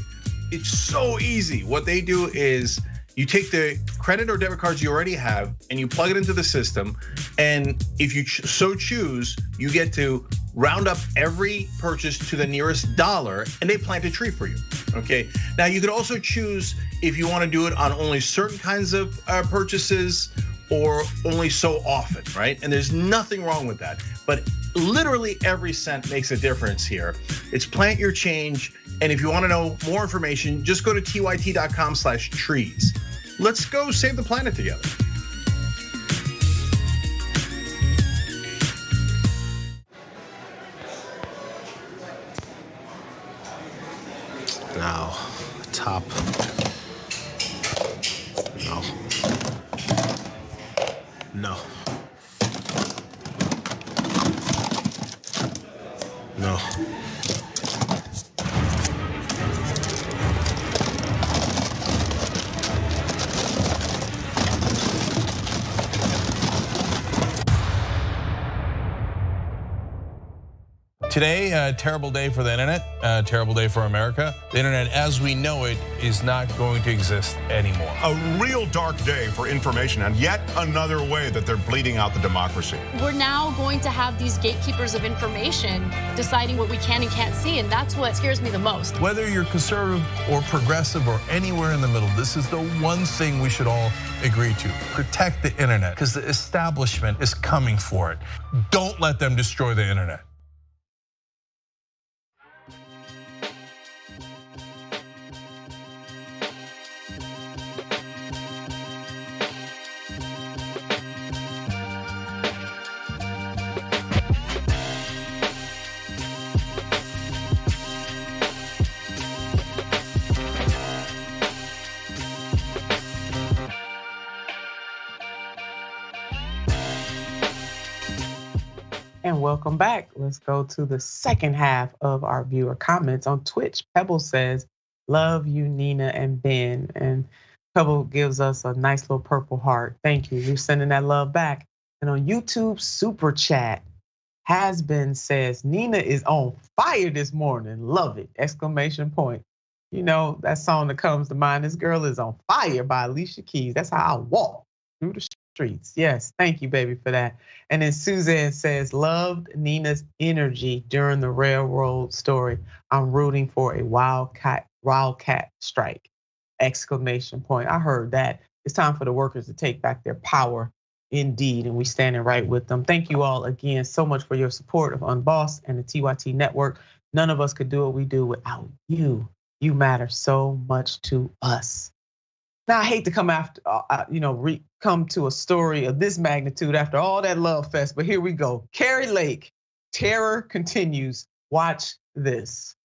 [SPEAKER 20] It's so easy. What they do is you take the credit or debit cards you already have, and you plug it into the system. And if you so choose, you get to round up every purchase to the nearest dollar, and they plant a tree for you. Okay. Now you could also choose if you want to do it on only certain kinds of purchases or only so often, right? And there's nothing wrong with that. But literally every cent makes a difference here. It's plant your change. And if you want to know more information, just go to tyt.com/trees. Let's go save the planet together.
[SPEAKER 4] Now, top. No. No. No.
[SPEAKER 5] Today, a terrible day for the internet, a terrible day for America. The internet as we know it is not going to exist anymore.
[SPEAKER 12] A real dark day for information, and yet another way that they're bleeding out the democracy.
[SPEAKER 21] We're now going to have these gatekeepers of information deciding what we can and can't see, and that's what scares me the most.
[SPEAKER 5] Whether you're conservative or progressive or anywhere in the middle, this is the one thing we should all agree to. Protect the internet, because the establishment is coming for it. Don't let them destroy the internet.
[SPEAKER 8] And welcome back. Let's go to the second half of our viewer comments on Twitch. Pebble says, love you, Nina and Ben. And Pebble gives us a nice little purple heart. Thank you. You're sending that love back. And on YouTube, Super Chat, Has Been says, Nina is on fire this morning. Love it, exclamation point. You know, that song that comes to mind, This Girl Is on Fire by Alicia Keys. That's how I walk through the streets. Yes, thank you, baby, for that. And then Suzanne says, loved Nina's energy during the railroad story. I'm rooting for a wildcat strike, exclamation point. I heard that. It's time for the workers to take back their power, indeed, and we standing right with them. Thank you all again so much for your support of Unbossed and the TYT network. None of us could do what we do without you. You matter so much to us. Now I hate to come after, come to a story of this magnitude after all that love fest, but here we go. Kari Lake, terror continues. Watch this.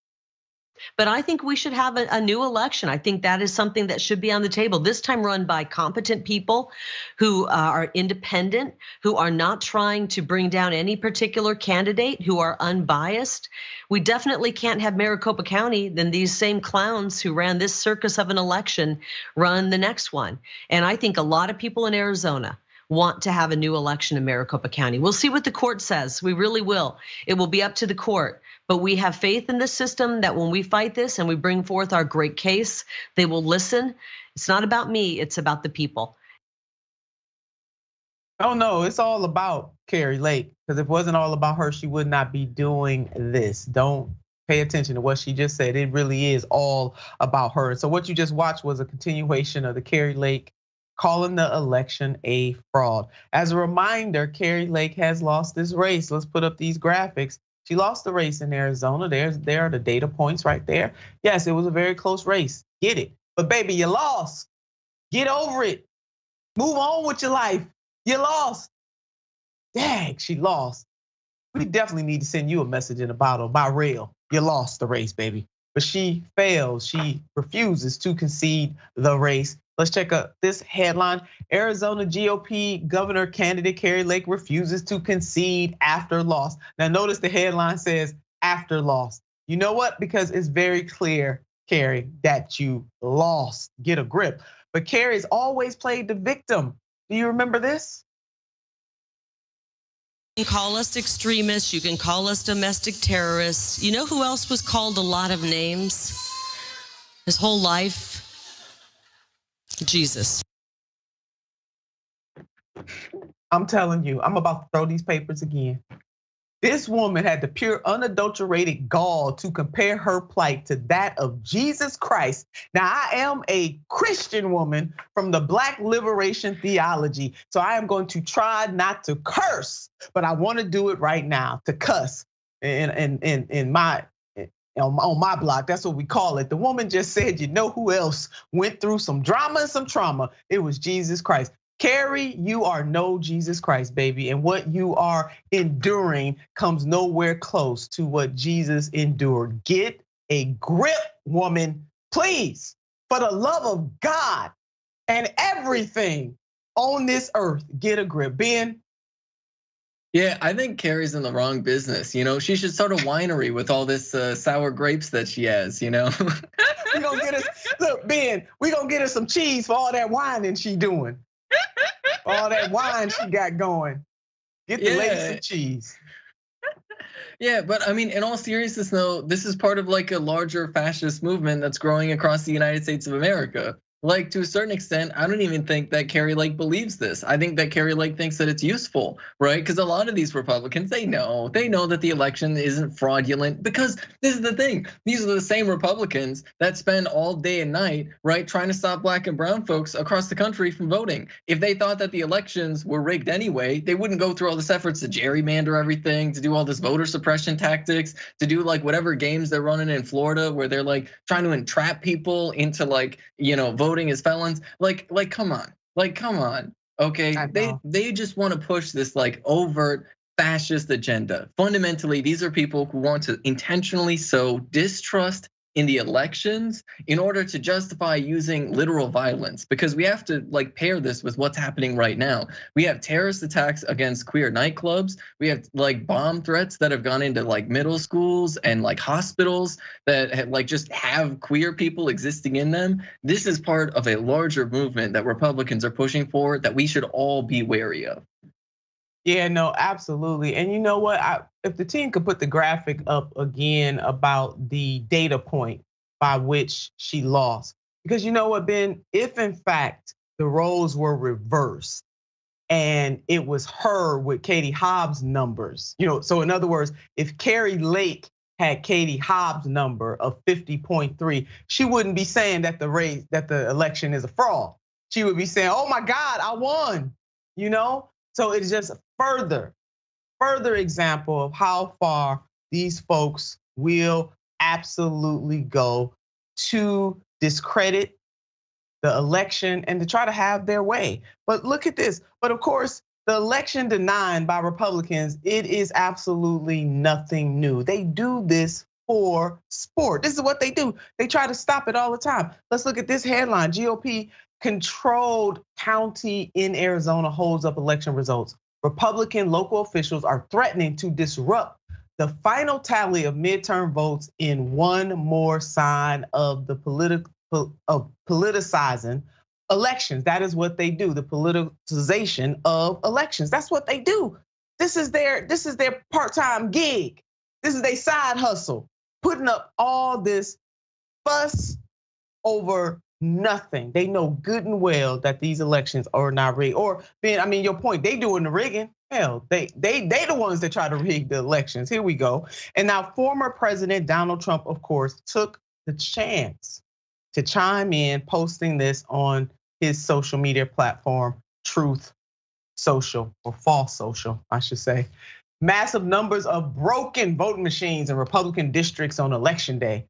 [SPEAKER 7] But I think we should have a new election. I think that is something that should be on the table. This time run by competent people who are independent, who are not trying to bring down any particular candidate, who are unbiased. We definitely can't have Maricopa County, then these same clowns who ran this circus of an election run the next one. And I think a lot of people in Arizona want to have a new election in Maricopa County. We'll see what the court says. We really will. It will be up to the court. But we have faith in the system that when we fight this and we bring forth our great case, they will listen. It's not about me, it's about the people.
[SPEAKER 8] Oh no, it's all about Kari Lake. Because if it wasn't all about her, she would not be doing this. Don't pay attention to what she just said. It really is all about her. So what you just watched was a continuation of the Kari Lake calling the election a fraud. As a reminder, Kari Lake has lost this race. Let's put up these graphics. She lost the race in Arizona. There are the data points right there. Yes, it was a very close race. Get it. But baby, you lost. Get over it. Move on with your life. You lost. Dang, she lost. We definitely need to send you a message in a bottle by rail. You lost the race, baby. But she fails. She refuses to concede the race. Let's check out this headline. Arizona GOP governor candidate Kari Lake refuses to concede after loss. Now notice the headline says after loss. You know what? Because it's very clear, Kari, that you lost. Get a grip. But Kari's always played the victim. Do you remember this?
[SPEAKER 7] You can call us extremists. You can call us domestic terrorists. You know who else was called a lot of names his whole life? Jesus.
[SPEAKER 8] I'm telling you, I'm about to throw these papers again. This woman had the pure, unadulterated gall to compare her plight to that of Jesus Christ. Now, I am a Christian woman from the Black liberation theology, so I am going to try not to curse, but I want to do it right now, to cuss in my on my block. That's what we call it. The woman just said, you know who else went through some drama and some trauma? It was Jesus Christ. Kari, you are no Jesus Christ, baby. And what you are enduring comes nowhere close to what Jesus endured. Get a grip, woman, please, for the love of God and everything on this earth. Get a grip. Ben?
[SPEAKER 9] Yeah, I think Kari's in the wrong business. She should start a winery with all this sour grapes that she has.
[SPEAKER 8] We gonna get us, look, Ben, we gonna get us some cheese for all that whining she doing. All that wine she got going. Get the lady some cheese.
[SPEAKER 9] Yeah, but I mean, in all seriousness, though, this is part of like a larger fascist movement that's growing across the United States of America. Like, to a certain extent, I don't even think that Kari Lake believes this. I think that Kari Lake thinks that it's useful, right? Because a lot of these Republicans, they know that the election isn't fraudulent, because this is the thing. These are the same Republicans that spend all day and night, right, trying to stop Black and brown folks across the country from voting. If they thought that the elections were rigged anyway, they wouldn't go through all this efforts to gerrymander everything, to do all this voter suppression tactics, to do like whatever games they're running in Florida where they're like trying to entrap people into like, voting as felons. Like come on. Okay, they just want to push this like overt fascist agenda. Fundamentally, these are people who want to intentionally sow distrust in the elections in order to justify using literal violence, because we have to like pair this with what's happening right now. We have terrorist attacks against queer nightclubs. We have like bomb threats that have gone into like middle schools and like hospitals that like just have queer people existing in them. This is part of a larger movement that Republicans are pushing for that we should all be wary of.
[SPEAKER 8] Yeah, no, absolutely. And you know what? If the team could put the graphic up again about the data point by which she lost. Because you know what, Ben? If in fact the roles were reversed and it was her with Katie Hobbs' numbers, so in other words, if Kari Lake had Katie Hobbs' number of 50.3, she wouldn't be saying that the election is a fraud. She would be saying, oh my God, I won, So it's just a further example of how far these folks will absolutely go to discredit the election and to try to have their way. But look at this. But of course, the election denied by Republicans, it is absolutely nothing new. They do this for sport. This is what they do. They try to stop it all the time. Let's look at this headline. GOP controlled county in Arizona holds up election results. Republican local officials are threatening to disrupt the final tally of midterm votes in one more sign of the politicizing elections. That is what they do, the politicization of elections. That's what they do. This is their part-time gig. This is their side hustle, putting up all this fuss over nothing. They know good and well that these elections are not rigged. Or, Ben, I mean, your point, they doing the rigging. Hell, they the ones that try to rig the elections. Here we go. And now former President Donald Trump, of course, took the chance to chime in, posting this on his social media platform, Truth Social, or False Social, I should say. Massive numbers of broken voting machines in Republican districts on election day.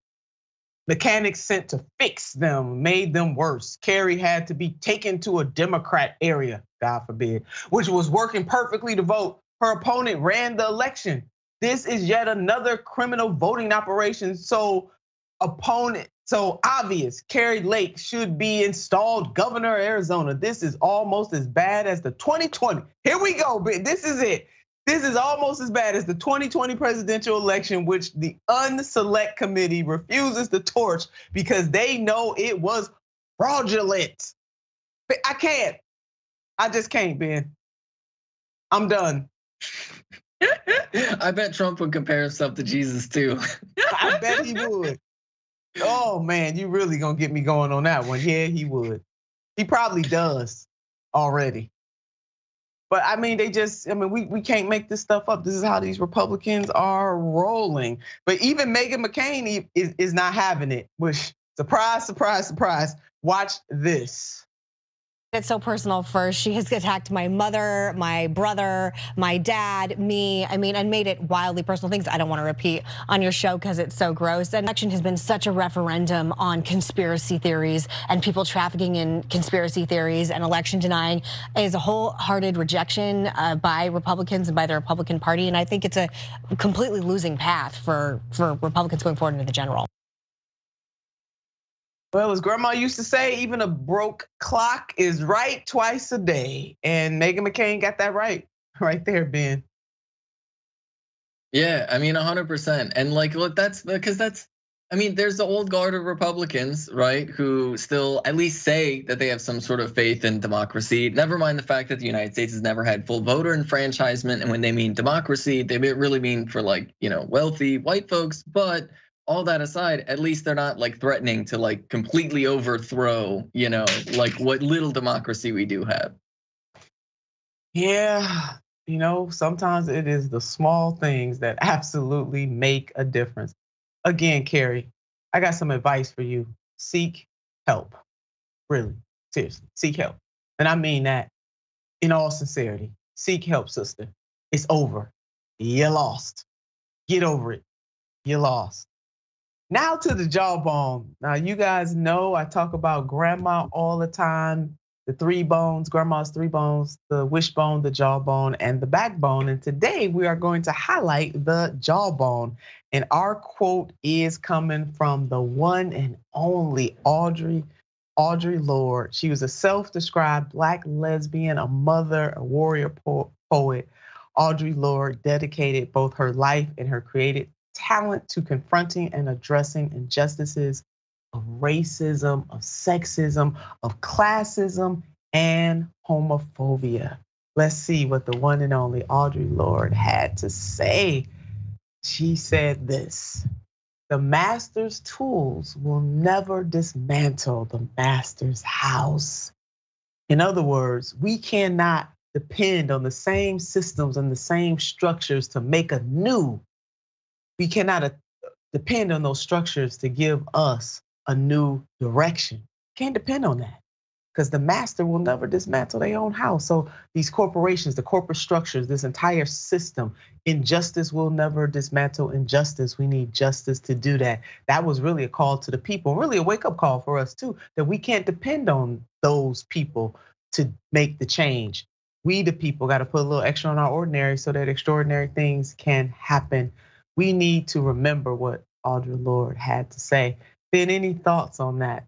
[SPEAKER 8] Mechanics sent to fix them made them worse. Kari had to be taken to a Democrat area, God forbid, which was working perfectly to vote. Her opponent ran the election. This is yet another criminal voting operation. So obvious, Kari Lake should be installed governor of Arizona. This is almost as bad as the 2020. Here we go, this is it. This is almost as bad as the 2020 presidential election, which the Unselect Committee refuses to torch because they know it was fraudulent. I just can't, Ben. I'm done.
[SPEAKER 9] I bet Trump would compare himself to Jesus too.
[SPEAKER 8] I bet he would. Oh man, you really gonna get me going on that one. Yeah, he would. He probably does already. But I mean, we can't make this stuff up. This is how these Republicans are rolling. But even Meghan McCain is not having it, which surprise, surprise, surprise. Watch this.
[SPEAKER 10] It's so personal first. She has attacked my mother, my brother, my dad, me. I mean, and made it wildly personal things I don't want to repeat on your show because it's so gross. And election has been such a referendum on conspiracy theories and people trafficking in conspiracy theories, and election denying is a wholehearted rejection by Republicans and by the Republican Party. And I think it's a completely losing path for Republicans going forward into the general.
[SPEAKER 8] Well, as grandma used to say, even a broke clock is right twice a day. And Meghan McCain got that right there, Ben.
[SPEAKER 9] Yeah, I mean, 100%. And like, look, I mean, there's the old guard of Republicans, right, who still at least say that they have some sort of faith in democracy. Never mind the fact that the United States has never had full voter enfranchisement. And when they mean democracy, they really mean for like, wealthy white folks. But all that aside, at least they're not like threatening to like completely overthrow, like what little democracy we do have.
[SPEAKER 8] Yeah, sometimes it is the small things that absolutely make a difference. Again, Kari, I got some advice for you. Seek help. Really, seriously, seek help. And I mean that in all sincerity. Seek help, sister. It's over. You lost. Get over it. You lost. Now to the jawbone. Now you guys know I talk about grandma all the time. The 3 bones, grandma's 3 bones, the wishbone, the jawbone, and the backbone. And today we are going to highlight the jawbone. And our quote is coming from the one and only Audre Lorde. She was a self-described Black lesbian, a mother, a warrior poet. Audre Lorde dedicated both her life and her creative talent to confronting and addressing injustices of racism, of sexism, of classism, and homophobia. Let's see what the one and only Audre Lorde had to say. She said this: the master's tools will never dismantle the master's house. In other words, we cannot depend on the same systems and the same structures to make a new. We cannot depend on those structures to give us a new direction. Can't depend on that because the master will never dismantle their own house. So these corporations, the corporate structures, this entire system, injustice will never dismantle injustice. We need justice to do that. That was really a call to the people, really a wake-up call for us too, that we can't depend on those people to make the change. We, the people, got to put a little extra on our ordinary so that extraordinary things can happen. We need to remember what Audre Lorde had to say. Ben, any thoughts on that?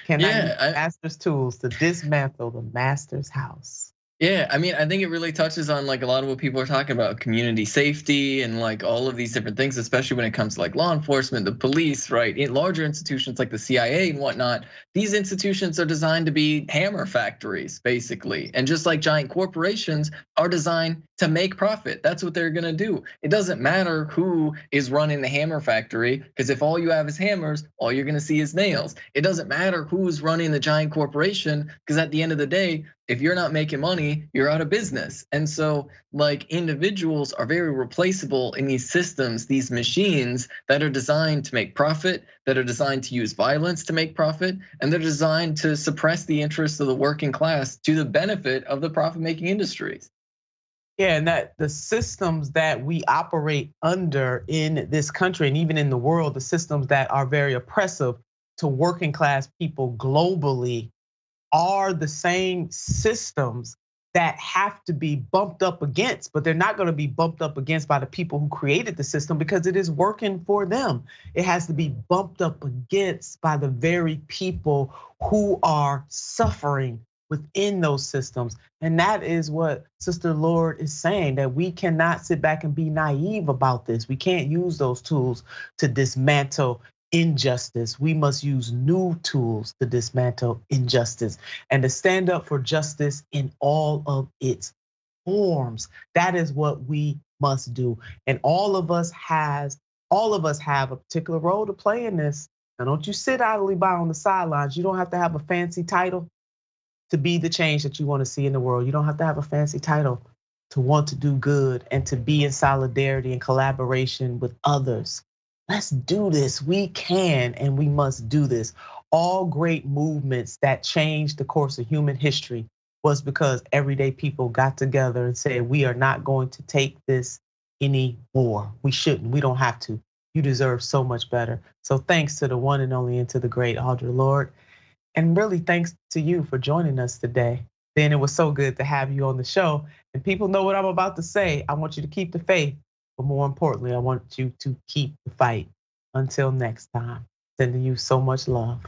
[SPEAKER 8] Can I use master's tools to dismantle the master's house?
[SPEAKER 9] Yeah, I mean, I think it really touches on like a lot of what people are talking about, community safety and like all of these different things, especially when it comes to like law enforcement, the police, right? In larger institutions like the CIA and whatnot, these institutions are designed to be hammer factories, basically. And just like giant corporations are designed to make profit. That's what they're gonna do. It doesn't matter who is running the hammer factory, because if all you have is hammers, all you're gonna see is nails. It doesn't matter who's running the giant corporation, because at the end of the day, if you're not making money, you're out of business. And so like individuals are very replaceable in these systems, these machines that are designed to make profit, that are designed to use violence to make profit, and they're designed to suppress the interests of the working class to the benefit of the profit-making industries.
[SPEAKER 8] Yeah, and that the systems that we operate under in this country and even in the world, the systems that are very oppressive to working class people globally are the same systems that have to be bumped up against, but they're not going to be bumped up against by the people who created the system because it is working for them. It has to be bumped up against by the very people who are suffering within those systems. And that is what Sister Lorde is saying, that we cannot sit back and be naive about this. We can't use those tools to dismantle injustice. We must use new tools to dismantle injustice and to stand up for justice in all of its forms. That is what we must do. And all of us have a particular role to play in this. Now, don't you sit idly by on the sidelines. You don't have to have a fancy title. to be the change that you want to see in the world. You don't have to have a fancy title to want to do good and to be in solidarity and collaboration with others. Let's do this. We can and we must do this. All great movements that changed the course of human history was because everyday people got together and said, we are not going to take this anymore. We shouldn't, we don't have to. You deserve so much better. So thanks to the one and only and to the great Audre Lorde. And really thanks to you for joining us today. Dan, it was so good to have you on the show. And people know what I'm about to say. I want you to keep the faith, but more importantly, I want you to keep the fight. Until next time, sending you so much love.